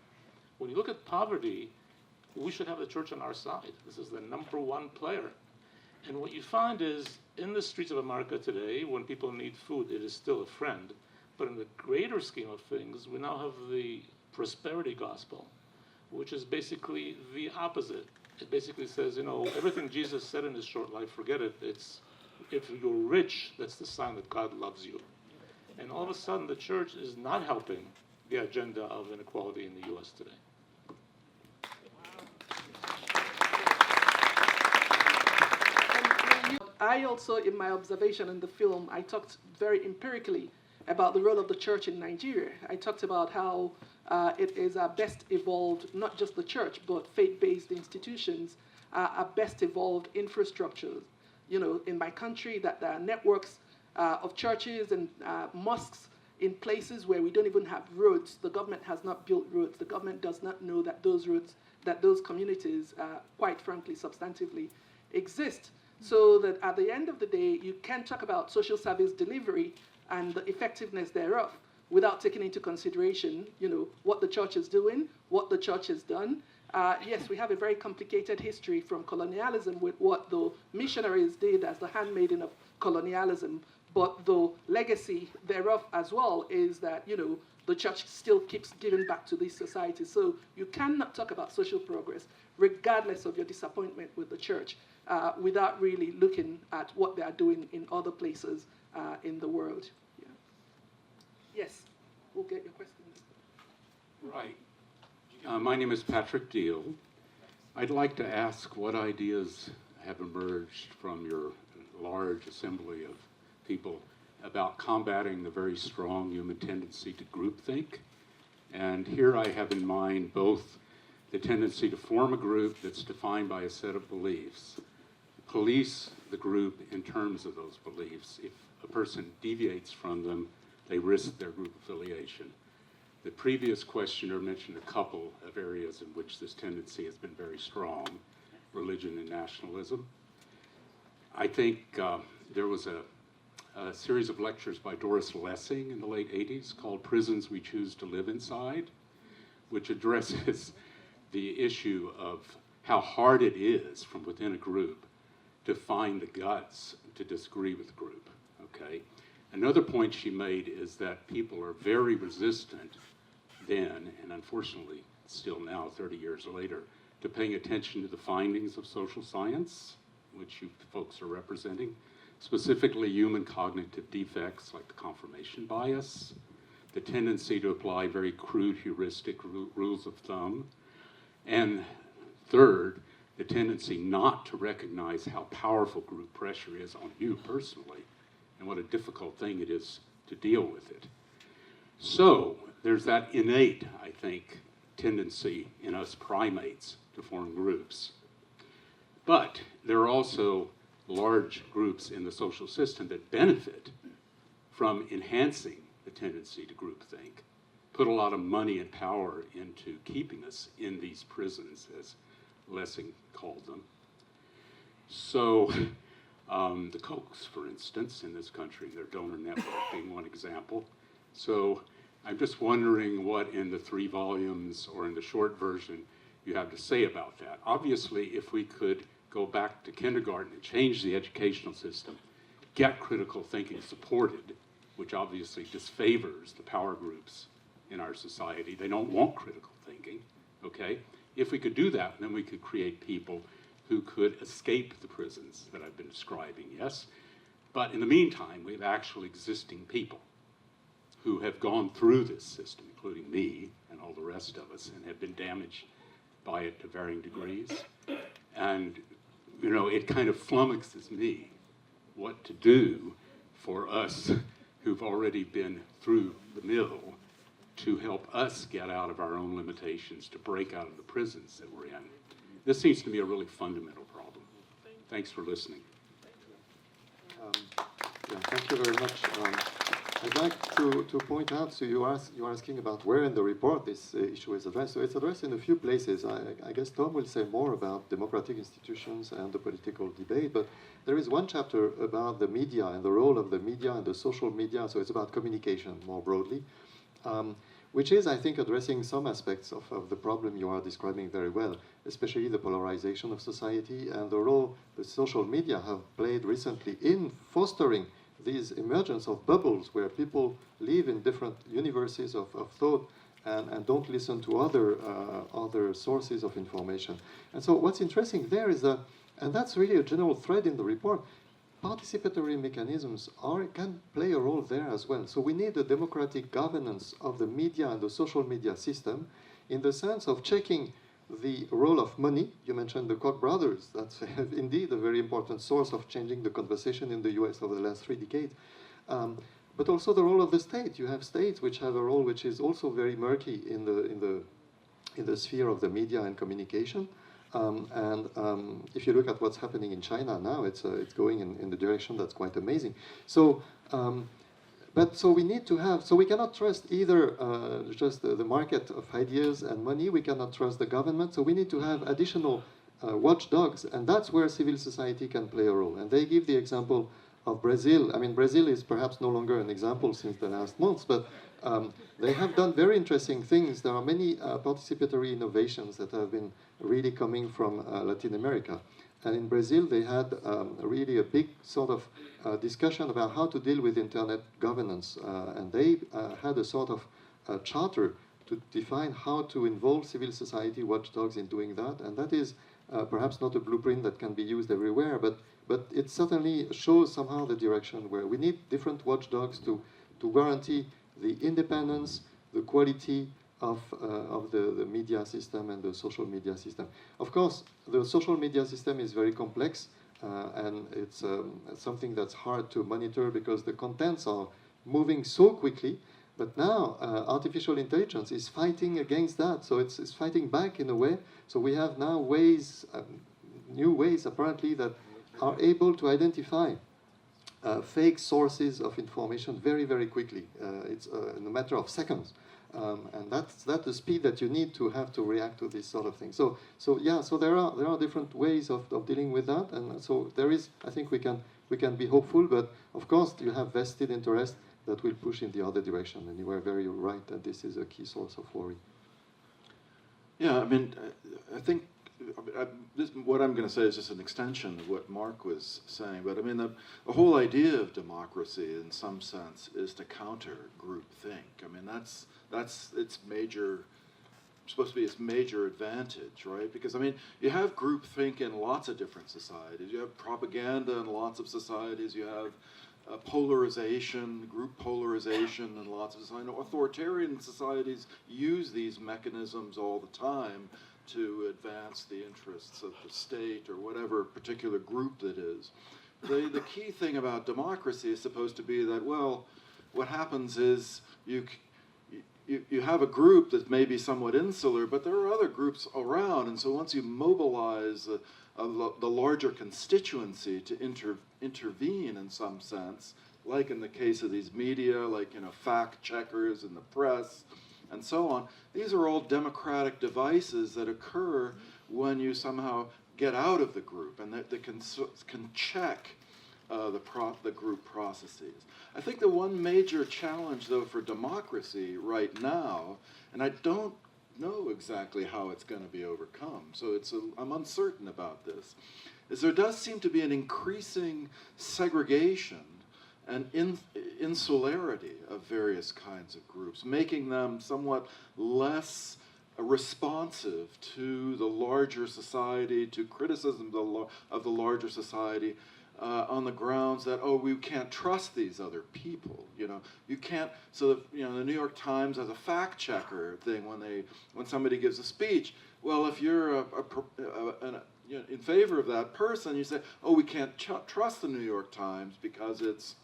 When you look at poverty, we should have the church on our side. This is the #1 player. And what you find is, in the streets of America today, when people need food, it is still a friend. But in the greater scheme of things, we now have the prosperity gospel, which is basically the opposite. It basically says, everything Jesus said in his short life, forget it. It's, if you're rich, that's the sign that God loves you. And all of a sudden, the church is not helping the agenda of inequality in the US today. I also, in my observation in the film, I talked very empirically about the role of the church in Nigeria. I talked about how it is our best evolved, not just the church, but faith-based institutions, our best evolved infrastructure. In my country, that there are networks of churches and mosques in places where we don't even have roads. The government has not built roads. The government does not know that those roads, that those communities, quite frankly, substantively exist. So that at the end of the day, you can talk about social service delivery and the effectiveness thereof without taking into consideration, what the church is doing, what the church has done. Yes, we have a very complicated history from colonialism with what the missionaries did as the handmaiden of colonialism, but the legacy thereof as well is that, the church still keeps giving back to these societies. So you cannot talk about social progress, regardless of your disappointment with the church, without really looking at what they are doing in other places in the world. Yeah. Yes, we'll get your question. Right. My name is Patrick Deal. I'd like to ask what ideas have emerged from your large assembly of people about combating the very strong human tendency to groupthink. And here I have in mind both the tendency to form a group that's defined by a set of beliefs, police the group in terms of those beliefs. If a person deviates from them, they risk their group affiliation. The previous questioner mentioned a couple of areas in which this tendency has been very strong, religion and nationalism. I think there was a series of lectures by Doris Lessing in the late 80s called Prisons We Choose to Live Inside, which addresses the issue of how hard it is from within a group to find the guts to disagree with the group, okay? Another point she made is that people are very resistant then, and unfortunately still now, 30 years later, to paying attention to the findings of social science, which you folks are representing, specifically human cognitive defects like the confirmation bias, the tendency to apply very crude heuristic rules of thumb, and third, the tendency not to recognize how powerful group pressure is on you personally and what a difficult thing it is to deal with it. So there's that innate, I think, tendency in us primates to form groups. But there are also large groups in the social system that benefit from enhancing the tendency to groupthink, put a lot of money and power into keeping us in these prisons, as Leslye called them. So the Kochs, for instance, in this country, their donor network being one example. So I'm just wondering what in the 3 volumes or in the short version you have to say about that. Obviously, if we could go back to kindergarten and change the educational system, get critical thinking supported, which obviously disfavors the power groups in our society. They don't want critical thinking, okay? If we could do that, then we could create people who could escape the prisons that I've been describing, yes? But in the meantime, we have actual existing people who have gone through this system, including me and all the rest of us, and have been damaged by it to varying degrees. And, you know, it kind of flummoxes me what to do for us who've already been through the mill to help us get out of our own limitations, to break out of the prisons that we're in. This seems to be a really fundamental problem. Thanks for listening. Yeah, thank you very much. I'd like to point out, so you're asking about where in the report this issue is addressed. So it's addressed in a few places. I guess Tom will say more about democratic institutions and the political debate, but there is one chapter about the media and the role of the media and the social media, so it's about communication more broadly, which is, I think, addressing some aspects of the problem you are describing very well, especially the polarization of society and the role the social media have played recently in fostering these emergence of bubbles where people live in different universes of thought and don't listen to other sources of information. And so what's interesting there is that, and that's really a general thread in the report, participatory mechanisms can play a role there as well. So we need a democratic governance of the media and the social media system in the sense of checking the role of money. You mentioned the Koch brothers. That's indeed a very important source of changing the conversation in the US over the last 3 decades. But also the role of the state. You have states which have a role which is also very murky in the sphere of the media and communication. If you look at what's happening in China now, it's going in the direction that's quite amazing. So, so we need to have, so we cannot trust either just the market of ideas and money, we cannot trust the government, so we need to have additional watchdogs, and that's where civil society can play a role. And they give the example of Brazil. I mean, Brazil is perhaps no longer an example since the last months, but they have done very interesting things. There are many participatory innovations that have been really coming from Latin America. And in Brazil, they had really a big sort of discussion about how to deal with internet governance. And they had a sort of charter to define how to involve civil society watchdogs in doing that. And that is perhaps not a blueprint that can be used everywhere, but it certainly shows somehow the direction where we need different watchdogs to guarantee the independence, the quality of the media system and the social media system. Of course, the social media system is very complex, and it's something that's hard to monitor because the contents are moving so quickly. But now artificial intelligence is fighting against that, so it's fighting back in a way. So we have now ways, new ways apparently, that are able to identify fake sources of information very, very quickly. It's in a matter of seconds. And that's the speed that you need to have to react to this sort of thing. So there are different ways of dealing with that, and so there is. I think we can be hopeful, but of course you have vested interest that will push in the other direction. And you were very right that this is a key source of worry. Yeah, I mean, I think what I'm going to say is just an extension of what Mark was saying. But I mean, the whole idea of democracy, in some sense, is to counter groupthink. I mean, that's its major, supposed to be its major advantage, right? Because I mean, you have groupthink in lots of different societies. You have propaganda in lots of societies. You have polarization, group polarization in lots of societies. Authoritarian societies use these mechanisms all the time to advance the interests of the state or whatever particular group that is. the key thing about democracy is supposed to be that, well, what happens is you have a group that may be somewhat insular, but there are other groups around, and so once you mobilize the larger constituency to intervene in some sense, like in the case of these media, like, you know, fact checkers and the press, and so on, these are all democratic devices that occur when you somehow get out of the group, and that can check the group processes. I think the one major challenge, though, for democracy right now, and I don't know exactly how it's going to be overcome, so I'm uncertain about this, is there does seem to be an increasing segregation and insularity of various kinds of groups, making them somewhat less responsive to the larger society, to criticism of the larger society, on the grounds that, oh, we can't trust these other people, you know, you can't. So, you know, the New York Times has a fact checker thing when somebody gives a speech. Well, if you're you know, in favor of that person, you say, oh, we can't trust the New York Times because it's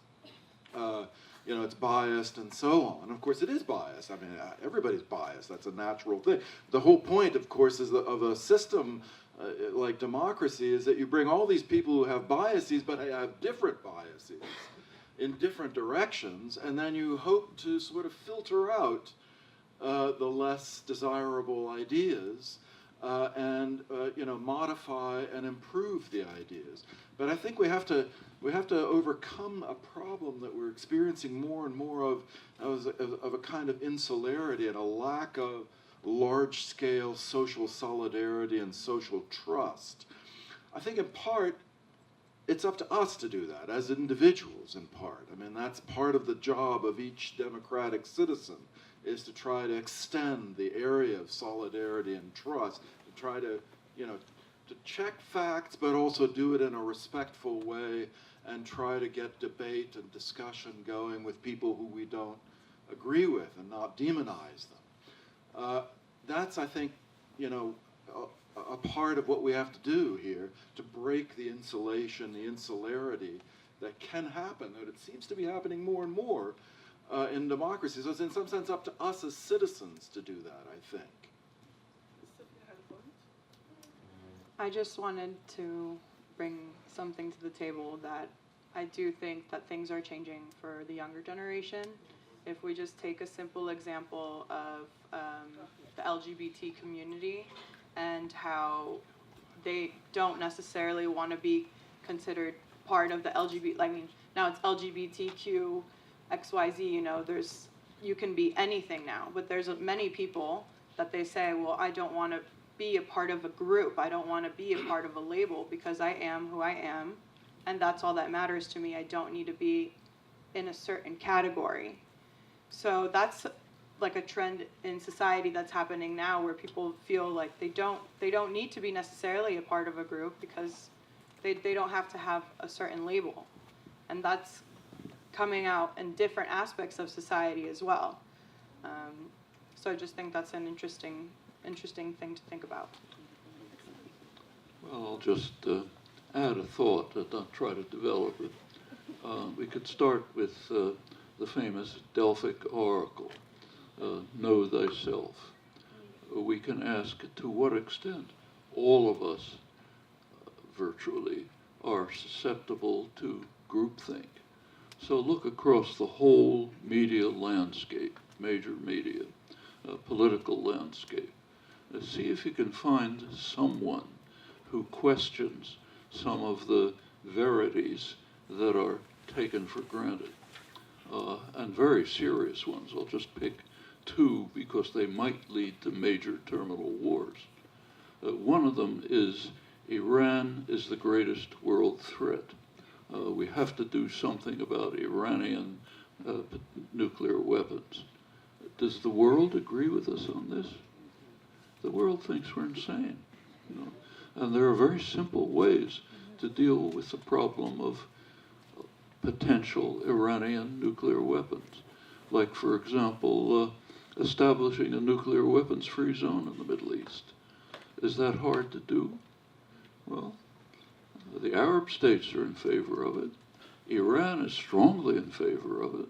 you know, it's biased and so on. Of course, it is biased. I mean, everybody's biased. That's a natural thing. The whole point, of course, of a system like democracy is that you bring all these people who have biases, but have different biases in different directions, and then you hope to sort of filter out the less desirable ideas and you know, modify and improve the ideas. But I think we have to overcome a problem that we're experiencing more and more of a kind of insularity and a lack of large-scale social solidarity and social trust. I think in part, it's up to us to do that as individuals in part. I mean, that's part of the job of each democratic citizen, is to try to extend the area of solidarity and trust, to try to, you know, to check facts, but also do it in a respectful way and try to get debate and discussion going with people who we don't agree with and not demonize them. That's, I think, you know, a part of what we have to do here to break the insulation, the insularity that can happen, that it seems to be happening more and more in democracy. So it's in some sense up to us as citizens to do that, I think. I just wanted to bring something to the table that I do think that things are changing for the younger generation. If we just take a simple example of the LGBT community and how they don't necessarily want to be considered part of the LGBT, I mean, now it's LGBTQ, XYZ, you know, you can be anything now, but there's many people that they say, well, I don't want to be a part of a group, I don't want to be a part of a label because I am who I am, and that's all that matters to me. I don't need to be in a certain category. So that's like a trend in society that's happening now, where people feel like they don't need to be necessarily a part of a group because they don't have to have a certain label. And that's coming out in different aspects of society as well. So I just think that's an interesting thing to think about. Well, I'll just add a thought and not try to develop it. We could start with the famous Delphic oracle, know thyself. We can ask to what extent all of us virtually are susceptible to groupthink. So look across the whole media landscape, major media, political landscape. See if you can find someone who questions some of the verities that are taken for granted, and very serious ones. I'll just pick two because they might lead to major terminal wars. One of them is Iran is the greatest world threat. We have to do something about Iranian nuclear weapons. Does the world agree with us on this? The world thinks we're insane, you know? And there are very simple ways to deal with the problem of potential Iranian nuclear weapons. Like, for example, establishing a nuclear weapons-free zone in the Middle East. Is that hard to do? Well, The Arab states are in favor of it. Iran is strongly in favor of it.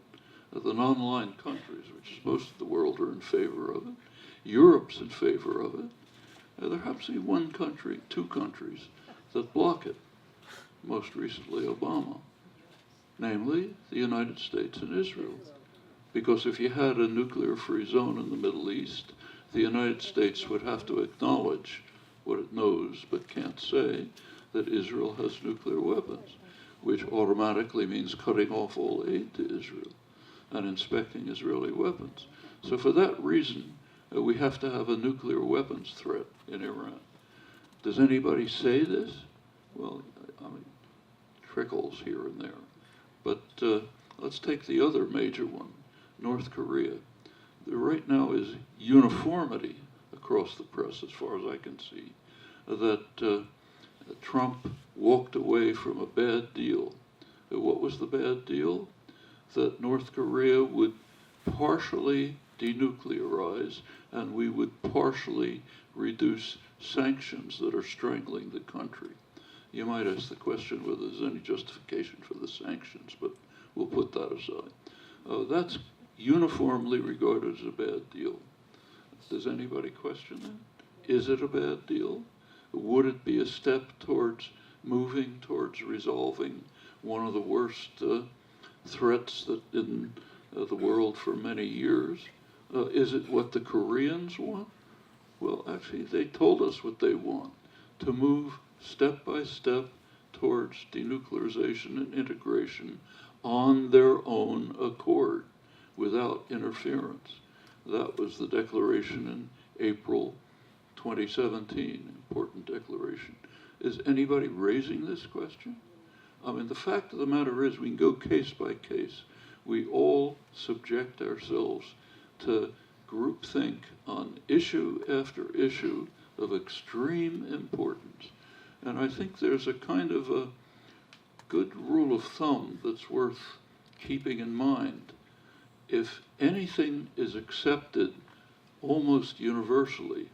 The non-aligned countries, which is most of the world, are in favor of it. Europe's in favor of it. There happens to be one country, two countries, that block it. Most recently, Obama. Namely, the United States and Israel. Because if you had a nuclear-free zone in the Middle East, the United States would have to acknowledge what it knows but can't say, that Israel has nuclear weapons, which automatically means cutting off all aid to Israel and inspecting Israeli weapons. So for that reason, we have to have a nuclear weapons threat in Iran. Does anybody say this? Well, I mean, trickles here and there. But let's take the other major one, North Korea. There right now is uniformity across the press, as far as I can see, that Trump walked away from a bad deal. What was the bad deal? That North Korea would partially denuclearize and we would partially reduce sanctions that are strangling the country. You might ask the question whether there's any justification for the sanctions, but we'll put that aside. That's uniformly regarded as a bad deal. Does anybody question that? Is it a bad deal? Would it be a step towards moving towards resolving one of the worst threats that in the world for many years? Is it what the Koreans want? Well, actually, they told us what they want, to move step by step towards denuclearization and integration on their own accord, without interference. That was the declaration in April 2017, important declaration. Is anybody raising this question? I mean, the fact of the matter is we can go case by case. We all subject ourselves to groupthink on issue after issue of extreme importance. And I think there's a kind of a good rule of thumb that's worth keeping in mind. If anything is accepted almost universally,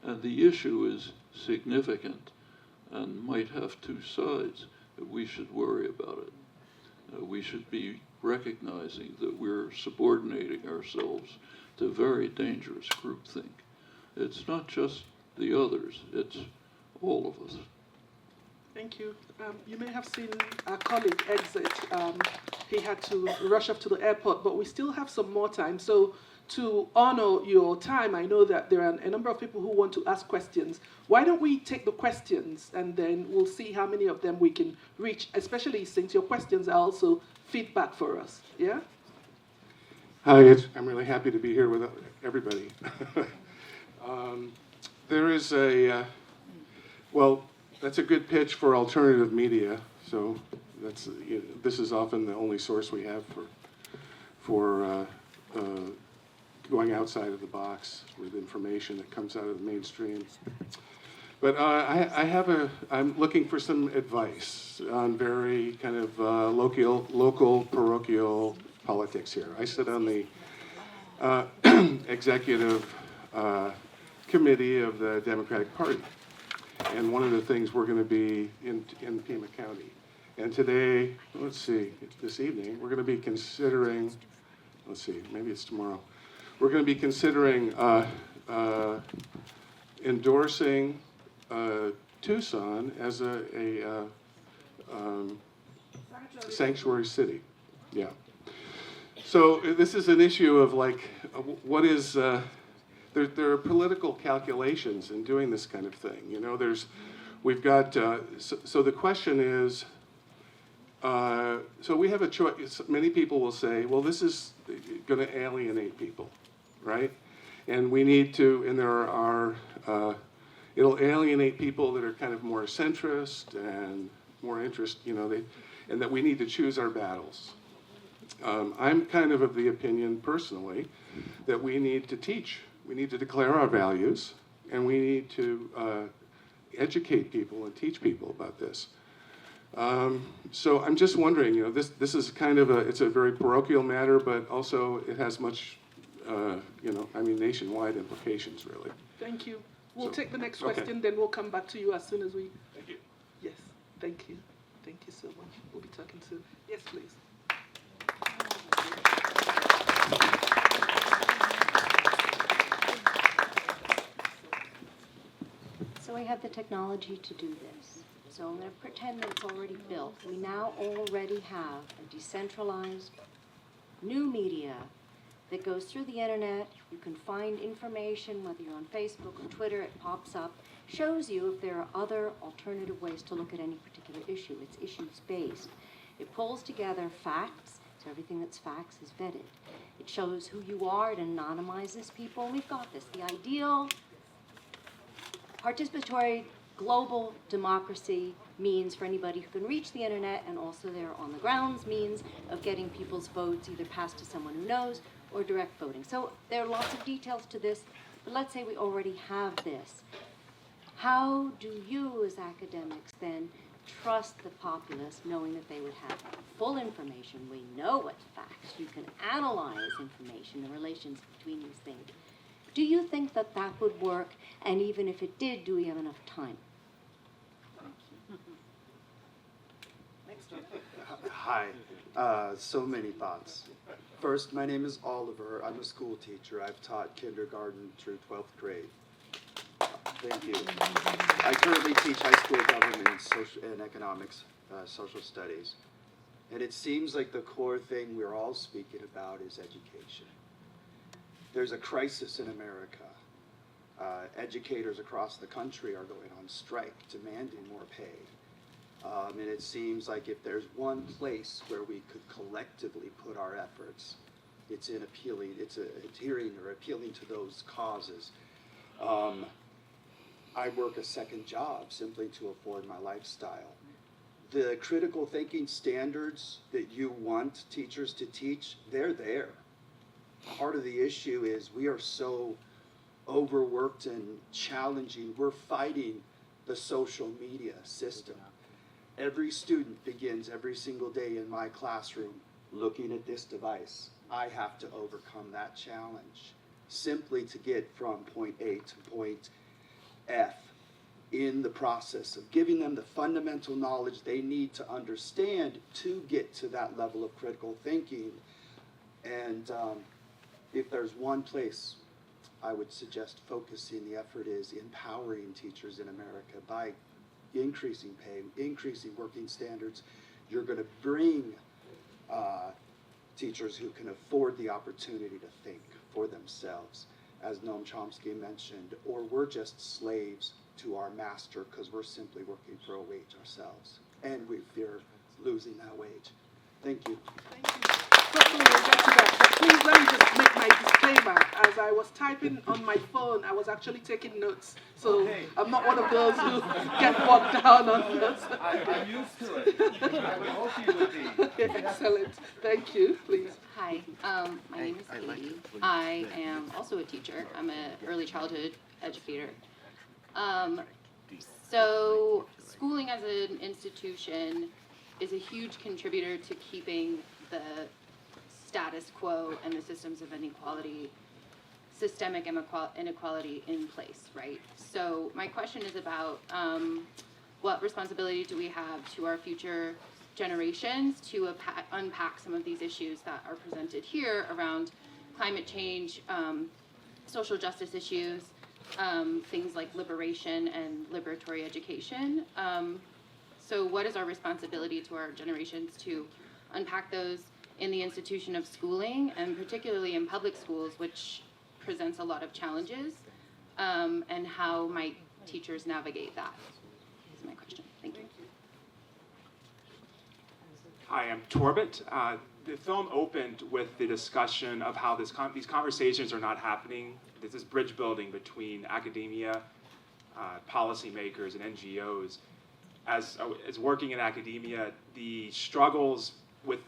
and the issue is significant and might have two sides, we should worry about it. We should be recognizing that we're subordinating ourselves to very dangerous groupthink. It's not just the others, it's all of us. Thank you. You may have seen our colleague exit. He had to rush off to the airport, but we still have some more time. So to honor your time, I know that there are a number of people who want to ask questions. Why don't we take the questions and then we'll see how many of them we can reach, especially since your questions are also feedback for us, yeah? Hi, I'm really happy to be here with everybody. There is a, well, that's a good pitch for alternative media. So that's, this is often the only source we have for going outside of the box with information that comes out of the mainstream. But I'm looking for some advice on very kind of local parochial politics here. I sit on the executive committee of the Democratic Party. And one of the things we're going to be in Pima County. And today, let's see, this evening, we're going to be considering, let's see, maybe it's tomorrow. We're going to be considering endorsing Tucson as a sanctuary city. Yeah. So this is an issue of like, what is, there are political calculations in doing this kind of thing. You know, we've got, so the question is, so we have a choice. Many people will say, well, this is going to alienate people, right? And we need to, and there are, it'll alienate people that are kind of more centrist and more and that we need to choose our battles. I'm kind of the opinion, personally, that we need to teach. We need to declare our values, and we need to educate people and teach people about this. So I'm just wondering, this is kind of it's a very parochial matter, but also it has much, nationwide implications, really. Thank you. We'll take the next question, then we'll come back to you as soon as we... Thank you. Yes. Thank you. Thank you so much. We'll be talking to. Yes, please. So I have the technology to do this. So I'm going to pretend that it's already built. We now already have a decentralized new media that goes through the internet. You can find information, whether you're on Facebook or Twitter, it pops up, shows you if there are other alternative ways to look at any particular issue. It's issues-based. It pulls together facts, so everything that's facts is vetted. It shows who you are, it anonymizes people, and we've got this. The ideal participatory global democracy means for anybody who can reach the internet and also there on the grounds means of getting people's votes either passed to someone who knows or direct voting. So there are lots of details to this, but let's say we already have this. How do you as academics then trust the populace knowing that they would have full information? We know what's facts. You can analyze information, the relations between these things. Do you think that that would work? And even if it did, do we have enough time? Hi. So many thoughts. First, my name is Oliver. I'm a school teacher. I've taught kindergarten through 12th grade. Thank you. I currently teach high school government and economics, social studies. And it seems like the core thing we're all speaking about is education. There's a crisis in America. Educators across the country are going on strike, demanding more pay. And it seems like if there's one place where we could collectively put our efforts, it's in appealing, it's adhering or appealing to those causes. I work a second job simply to afford my lifestyle. The critical thinking standards that you want teachers to teach, they're there. Part of the issue is we are so overworked and challenging. We're fighting the social media system. Every student begins every single day in my classroom looking at this device. I have to overcome that challenge simply to get from point A to point F in the process of giving them the fundamental knowledge they need to understand to get to that level of critical thinking. And if there's one place I would suggest focusing the effort is empowering teachers in America by increasing pay, increasing working standards. You're going to bring teachers who can afford the opportunity to think for themselves, as Noam Chomsky mentioned, or we're just slaves to our master because we're simply working for a wage ourselves, and we fear losing that wage. Thank you. Thank you. Hopefully we'll get to that. But please let me just make my disclaimer. As I was typing on my phone, I was actually taking notes. So I'm not one of those who get bogged down on notes. I'm used to it. I would hope you would be. Excellent. Thank you. Please. Hi, my name is Katie. I am also a teacher. I'm an early childhood educator. So schooling as an institution is a huge contributor to keeping the status quo and the systems of inequality, systemic inequality in place, right? So my question is about what responsibility do we have to our future generations to unpack some of these issues that are presented here around climate change, social justice issues, things like liberation and liberatory education. So what is our responsibility to our generations to unpack those in the institution of schooling, and particularly in public schools, which presents a lot of challenges, and how might teachers navigate that? Is my question. Thank you. Hi, I'm Torbett. The film opened with the discussion of how these conversations are not happening. There's this bridge building between academia, policymakers, and NGOs. As working in academia, the struggles with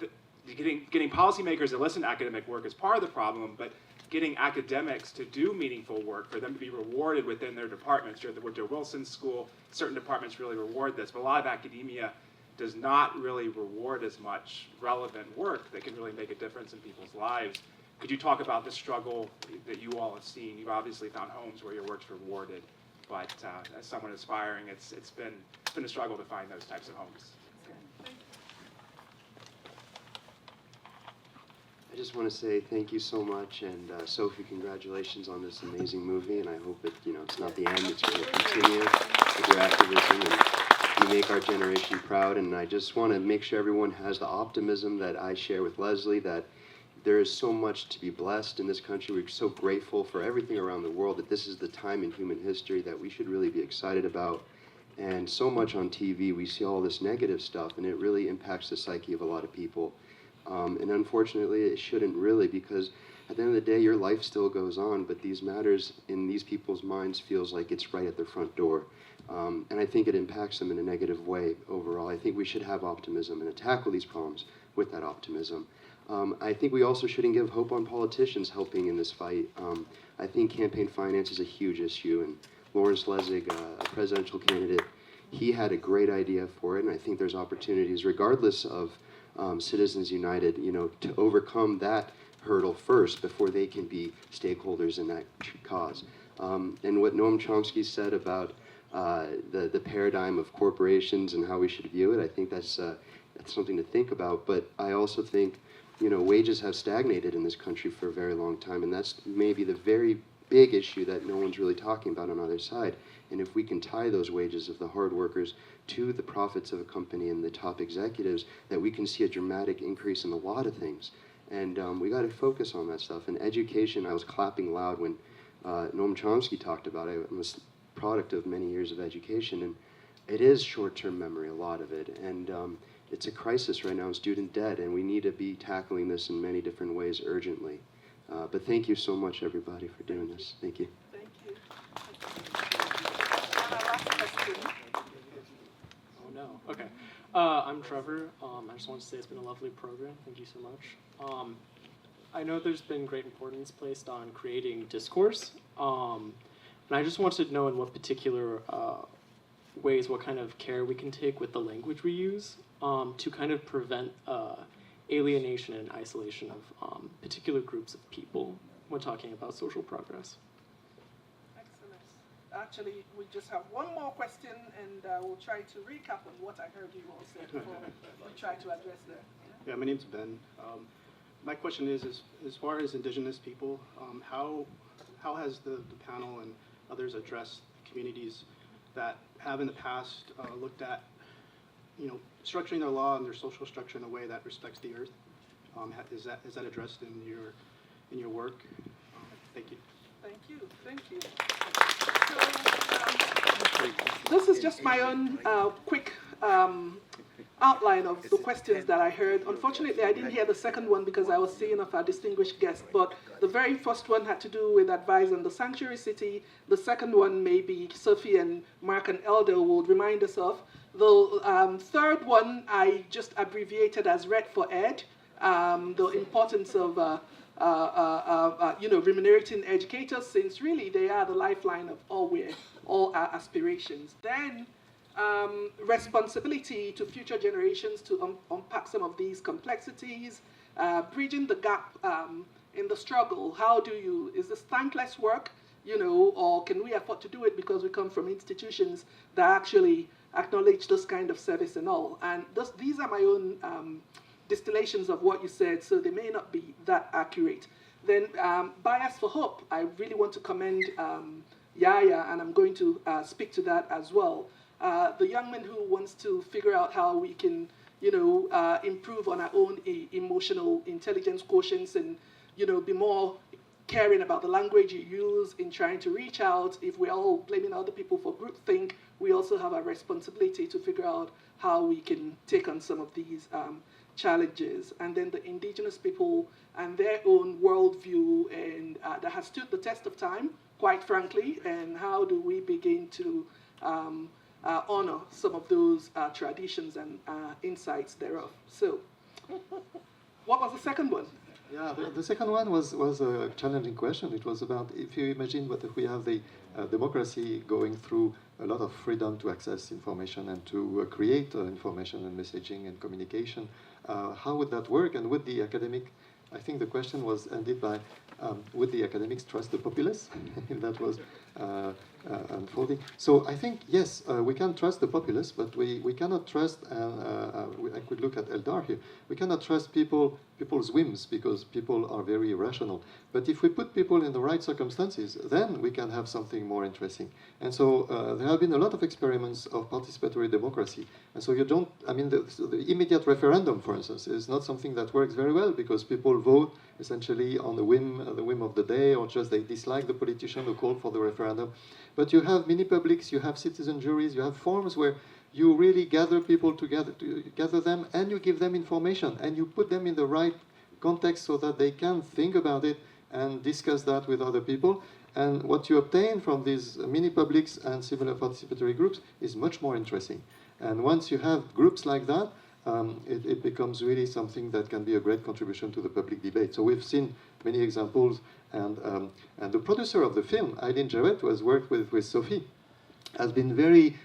getting policymakers to listen to academic work is part of the problem, but getting academics to do meaningful work, for them to be rewarded within their departments. At the Woodrow Wilson School, certain departments really reward this, but a lot of academia does not really reward as much relevant work that can really make a difference in people's lives. Could you talk about the struggle that you all have seen? You've obviously found homes where your work's rewarded. but as someone aspiring, it's been a struggle to find those types of homes. I just want to say thank you so much, and Sofie, congratulations on this amazing movie, and I hope it, it's not the end, it's going to continue with your activism, and you make our generation proud, and I just want to make sure everyone has the optimism that I share with Leslye, that there is so much to be blessed in this country. We're so grateful for everything around the world, that this is the time in human history that we should really be excited about. And so much on TV, we see all this negative stuff, and it really impacts the psyche of a lot of people. And unfortunately, it shouldn't really, because at the end of the day, your life still goes on, but these matters in these people's minds feels like it's right at their front door. And I think it impacts them in a negative way overall. I think we should have optimism and tackle these problems with that optimism. I think we also shouldn't give hope on politicians helping in this fight. I think campaign finance is a huge issue, and Lawrence Leslye, a presidential candidate, he had a great idea for it, and I think there's opportunities, regardless of Citizens United, to overcome that hurdle first before they can be stakeholders in that cause. And what Noam Chomsky said about the paradigm of corporations and how we should view it, I think that's something to think about. But I also think, wages have stagnated in this country for a very long time, and that's maybe the very big issue that no one's really talking about on the other side. And if we can tie those wages of the hard workers to the profits of a company and the top executives, that we can see a dramatic increase in a lot of things. And we got to focus on that stuff. And education, I was clapping loud when Noam Chomsky talked about it. I'm a product of many years of education, and it is short-term memory, a lot of it. And it's a crisis right now in student debt, and we need to be tackling this in many different ways urgently. But thank you so much, everybody, for doing this. Thank you. Thank you. And our last question. Oh, no. Okay. I'm Trevor. I just want to say it's been a lovely program. Thank you so much. I know there's been great importance placed on creating discourse. And I just wanted to know in what particular ways, what kind of care we can take with the language we use to kind of prevent alienation and isolation of particular groups of people when talking about social progress. Excellent. Actually, we just have one more question, and we'll try to recap on what I heard you all say before we try to address that. Yeah, my name's Ben. My question is as far as Indigenous people, how has the panel and others addressed communities that have in the past looked at structuring their law and their social structure in a way that respects the earth? Is that addressed in your work? Thank you. Thank you. Thank you. So, this is just my own quick outline of the questions that I heard. Unfortunately, I didn't hear the second one because I was seeing of our distinguished guest, but the very first one had to do with advice on the sanctuary city. The second one, maybe Sofie and Mark and Eldar will remind us of. The third one, I just abbreviated as RED for ED, the importance of remunerating educators, since really they are the lifeline of all our aspirations. Then responsibility to future generations to unpack some of these complexities, bridging the gap in the struggle. Is this thankless work, or can we afford to do it because we come from institutions that actually acknowledge this kind of service and all? And these are my own distillations of what you said, so they may not be that accurate. Then Bias for Hope, I really want to commend Yaya, and I'm going to speak to that as well. The young man who wants to figure out how we can, improve on our own emotional intelligence quotients and, be more caring about the language you use in trying to reach out. If we're all blaming other people for groupthink, we also have a responsibility to figure out how we can take on some of these challenges. And then the indigenous people and their own worldview, and that has stood the test of time, quite frankly, and how do we begin to honor some of those traditions and insights thereof. So, what was the second one? Yeah, the second one was a challenging question. It was about, if you imagine what if we have the democracy going through a lot of freedom to access information and to create information and messaging and communication, how would that work? And would the academic, I think the question was ended by, would the academics trust the populace? That was unfolding. So I think, yes, we can trust the populace, but we cannot trust, I could look at Eldar here, we cannot trust people's whims because people are very irrational. But if we put people in the right circumstances, then we can have something more interesting. And so there have been a lot of experiments of participatory democracy. And so you don't, I mean, the immediate referendum, for instance, is not something that works very well because people vote essentially on the whim of the day, or just they dislike the politician who called for the referendum. But you have mini publics, you have citizen juries, you have forms where you really gather people together, gather them, and you give them information, and you put them in the right context so that they can think about it and discuss that with other people. And what you obtain from these mini publics and similar participatory groups is much more interesting. And once you have groups like that, it becomes really something that can be a great contribution to the public debate. So we've seen many examples, and the producer of the film, Eileen Jarrett, who has worked with Sofie, has been very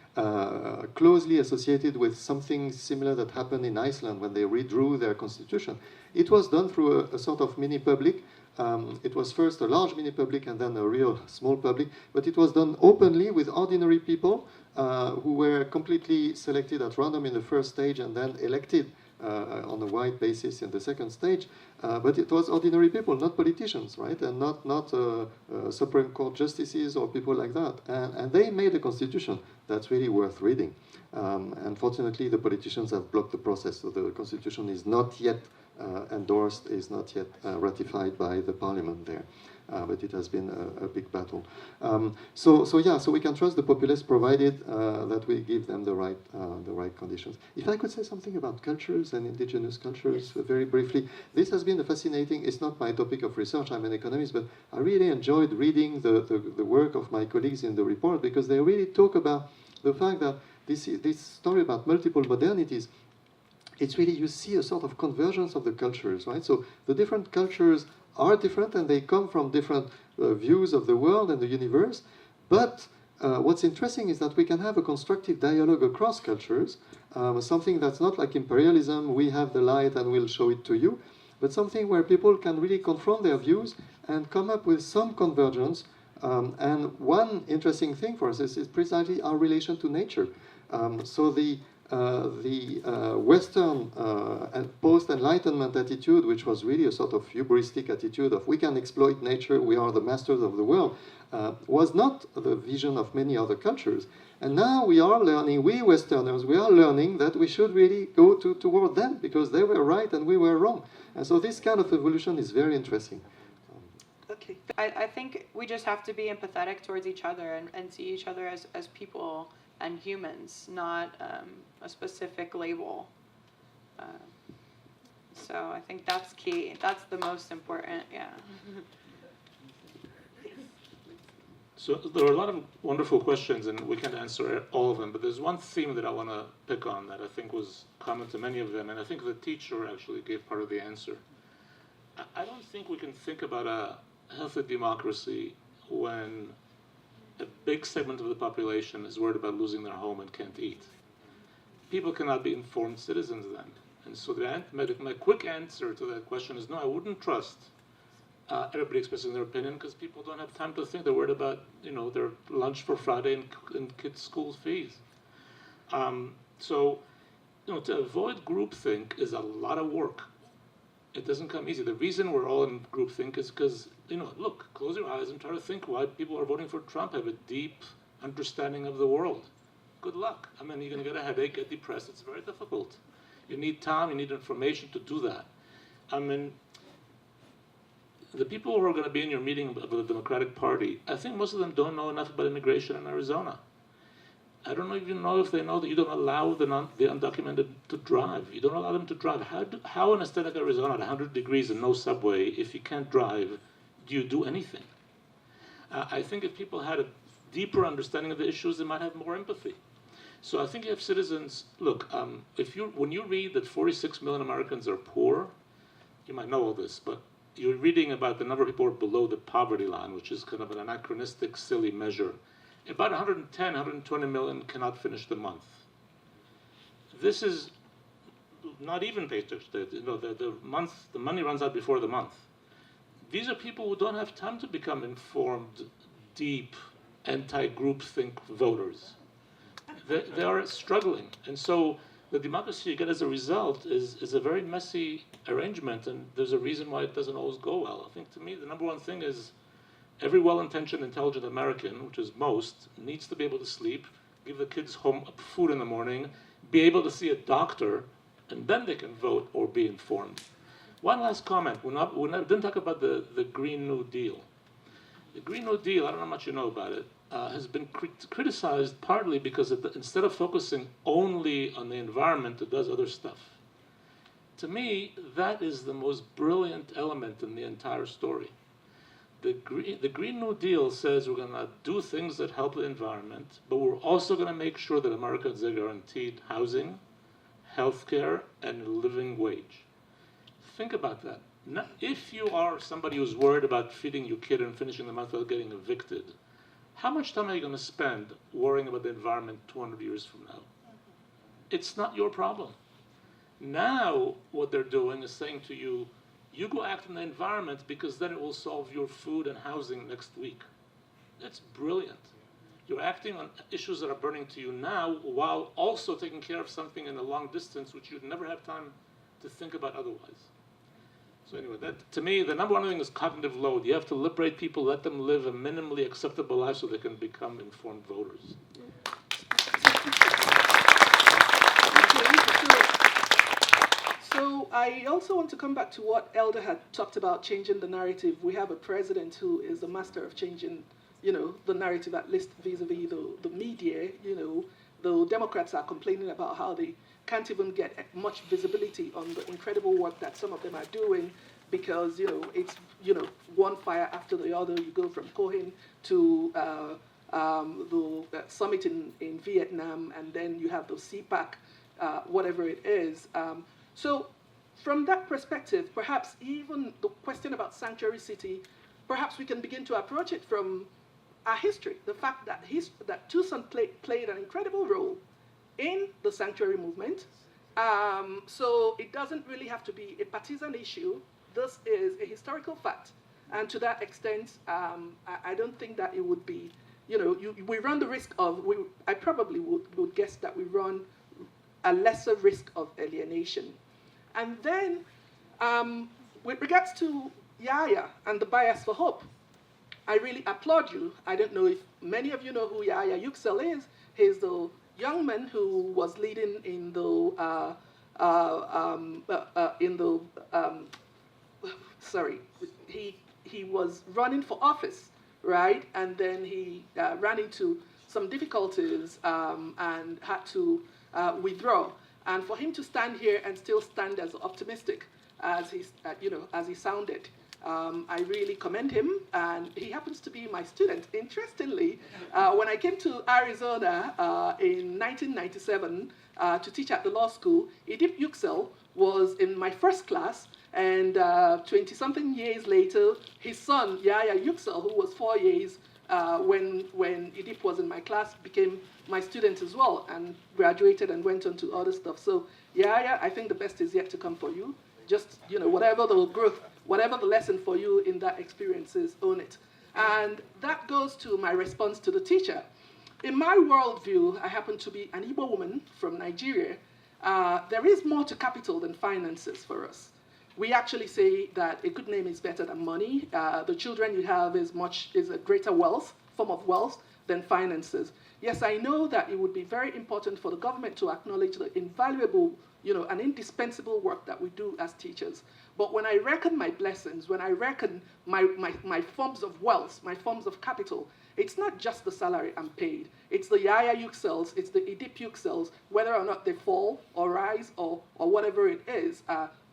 closely associated with something similar that happened in Iceland when they redrew their constitution. It was done through a sort of mini public. It was first a large mini public and then a real small public, but it was done openly with ordinary people who were completely selected at random in the first stage and then elected on a wide basis in the second stage. But it was ordinary people, not politicians, right? And not Supreme Court justices or people like that. And they made a constitution that's really worth reading. Unfortunately, the politicians have blocked the process, so the constitution is not yet endorsed, is not yet ratified by the parliament there. But it has been a big battle. So we can trust the populace provided that we give them the right conditions. If I could say something about cultures and indigenous cultures very briefly, this has been a fascinating, it's not my topic of research, I'm an economist, but I really enjoyed reading the work of my colleagues in the report because they really talk about the fact that this story about multiple modernities, it's really, you see a sort of convergence of the cultures, right? So the different cultures are different and they come from different views of the world and the universe. But what's interesting is that we can have a constructive dialogue across cultures, something that's not like imperialism, we have the light and we'll show it to you, but something where people can really confront their views and come up with some convergence. And one interesting thing for us is precisely our relation to nature. So the Western and post-Enlightenment attitude, which was really a sort of hubristic attitude of we can exploit nature, we are the masters of the world, was not the vision of many other cultures. And now we are learning, we Westerners, we are learning that we should really go toward them because they were right and we were wrong. And so this kind of evolution is very interesting. Okay. I think we just have to be empathetic towards each other and see each other as people and humans, not a specific label. So I think that's key. That's the most important, yeah. So there are a lot of wonderful questions, and we can't answer all of them, but there's one theme that I want to pick on that I think was common to many of them, and I think the teacher actually gave part of the answer. I don't think we can think about a healthy democracy when a big segment of the population is worried about losing their home and can't eat. People cannot be informed citizens then. And so my quick answer to that question is no, I wouldn't trust everybody expressing their opinion because people don't have time to think. They're worried about, their lunch for Friday and kids' school fees. So, to avoid groupthink is a lot of work. It doesn't come easy. The reason we're all in groupthink is because, look, close your eyes and try to think why people are voting for Trump, have a deep understanding of the world. Good luck. I mean, you're going to get a headache, get depressed. It's very difficult. You need time, you need information to do that. I mean, the people who are going to be in your meeting of the Democratic Party, I think most of them don't know enough about immigration in Arizona. I don't even know if they know that you don't allow the undocumented to drive. You don't allow them to drive. How in a state like Arizona at 100 degrees and no subway, if you can't drive, do you do anything? I think if people had a deeper understanding of the issues, they might have more empathy. So I think you have citizens, look, when you read that 46 million Americans are poor, you might know all this, but you're reading about the number of people who are below the poverty line, which is kind of an anachronistic, silly measure. About 110, 120 million cannot finish the month. This is not even paychecks. The money runs out before the month. These are people who don't have time to become informed, deep, anti-groupthink voters. They are struggling. And so the democracy you get as a result is a very messy arrangement, and there's a reason why it doesn't always go well. I think to me the number one thing is every well-intentioned, intelligent American, which is most, needs to be able to sleep, give the kids home food in the morning, be able to see a doctor, and then they can vote or be informed. One last comment. We didn't talk about the Green New Deal. The Green New Deal, I don't know how much you know about it, has been criticized partly because instead of focusing only on the environment, it does other stuff. To me, that is the most brilliant element in the entire story. The Green New Deal says we're going to do things that help the environment, but we're also going to make sure that Americans are guaranteed housing, health care, and a living wage. Think about that. Now, if you are somebody who's worried about feeding your kid and finishing the month without getting evicted, how much time are you going to spend worrying about the environment 200 years from now? It's not your problem. Now, what they're doing is saying to you, you go act in the environment because then it will solve your food and housing next week. That's brilliant. You're acting on issues that are burning to you now while also taking care of something in the long distance which you'd never have time to think about otherwise. So anyway, that, to me, the number one thing is cognitive load. You have to liberate people, let them live a minimally acceptable life so they can become informed voters. So I also want to come back to what Eldar had talked about, changing the narrative. We have a president who is a master of changing, the narrative, at least vis-a-vis the media. The Democrats are complaining about how they can't even get much visibility on the incredible work that some of them are doing because, it's, one fire after the other. You go from Cohen to the summit in Vietnam, and then you have the CPAC, whatever it is. So from that perspective, perhaps even the question about sanctuary city, perhaps we can begin to approach it from our history. The fact that, that Tucson played an incredible role in the sanctuary movement. So it doesn't really have to be a partisan issue. This is a historical fact. And to that extent, I don't think that it would be, we run the risk of, I probably would guess that we run a lesser risk of alienation. And then, with regards to Yahya and the bias for hope, I really applaud you. I don't know if many of you know who Yahya Yüksel is. He's the young man who was leading in the, he was running for office, right? And then he ran into some difficulties and had to withdraw. And for him to stand here and still stand as optimistic as he sounded, I really commend him. And he happens to be my student. Interestingly, when I came to Arizona in 1997 to teach at the law school, Idip Yüksel was in my first class. And 20-something years later, his son, Yahya Yüksel, who was 4 years when Idip was in my class, became my student as well and graduated and went on to other stuff. So Yahya, I think the best is yet to come for you. Just, whatever the growth, whatever the lesson for you in that experience is, own it. And that goes to my response to the teacher. In my worldview, I happen to be an Igbo woman from Nigeria. There is more to capital than finances for us. We actually say that a good name is better than money. The children you have is a greater form of wealth than finances. Yes, I know that it would be very important for the government to acknowledge the invaluable, and indispensable work that we do as teachers. But when I reckon my blessings, when I reckon my forms of wealth, my forms of capital, it's not just the salary I'm paid. It's the Yahya Yüksels, it's the Idip Yüksels, whether or not they fall or rise or whatever it is.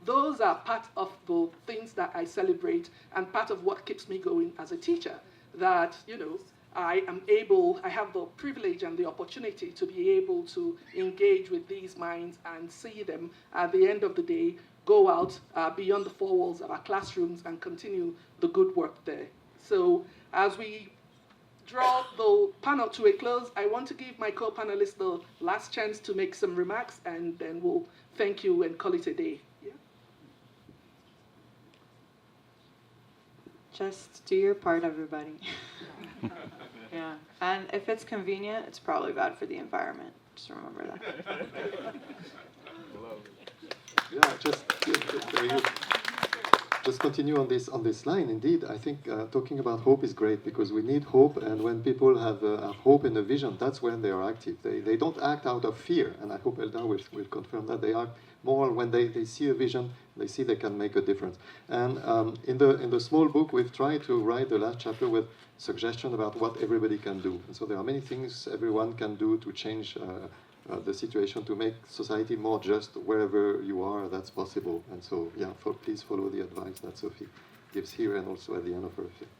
Those are part of the things that I celebrate and part of what keeps me going as a teacher. That, I have the privilege and the opportunity to be able to engage with these minds and see them at the end of the day go out beyond the four walls of our classrooms and continue the good work there. So as we draw the panel to a close, I want to give my co-panelists the last chance to make some remarks, and then we'll thank you and call it a day. Just do your part, everybody. Yeah, Yeah, and if it's convenient, it's probably bad for the environment. Just remember that. Yeah, just continue on this line. Indeed, I think talking about hope is great because we need hope, and when people have hope and a vision, that's when they are active. They don't act out of fear, and I hope Eldar will confirm that. They act more when they see a vision, they see they can make a difference. And in the small book, we've tried to write the last chapter with suggestion about what everybody can do. And so there are many things everyone can do to change the situation, to make society more just wherever you are. That's possible. And so, yeah, please follow the advice that Sofie gives here and also at the end of her film.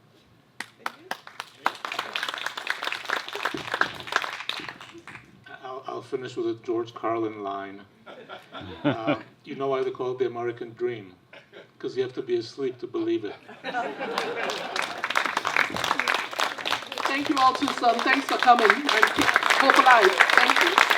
I'll finish with a George Carlin line. You know why they call it the American dream? Because you have to be asleep to believe it. Thank you all, Tucson. Thanks for coming and keep hope alive. Thank you.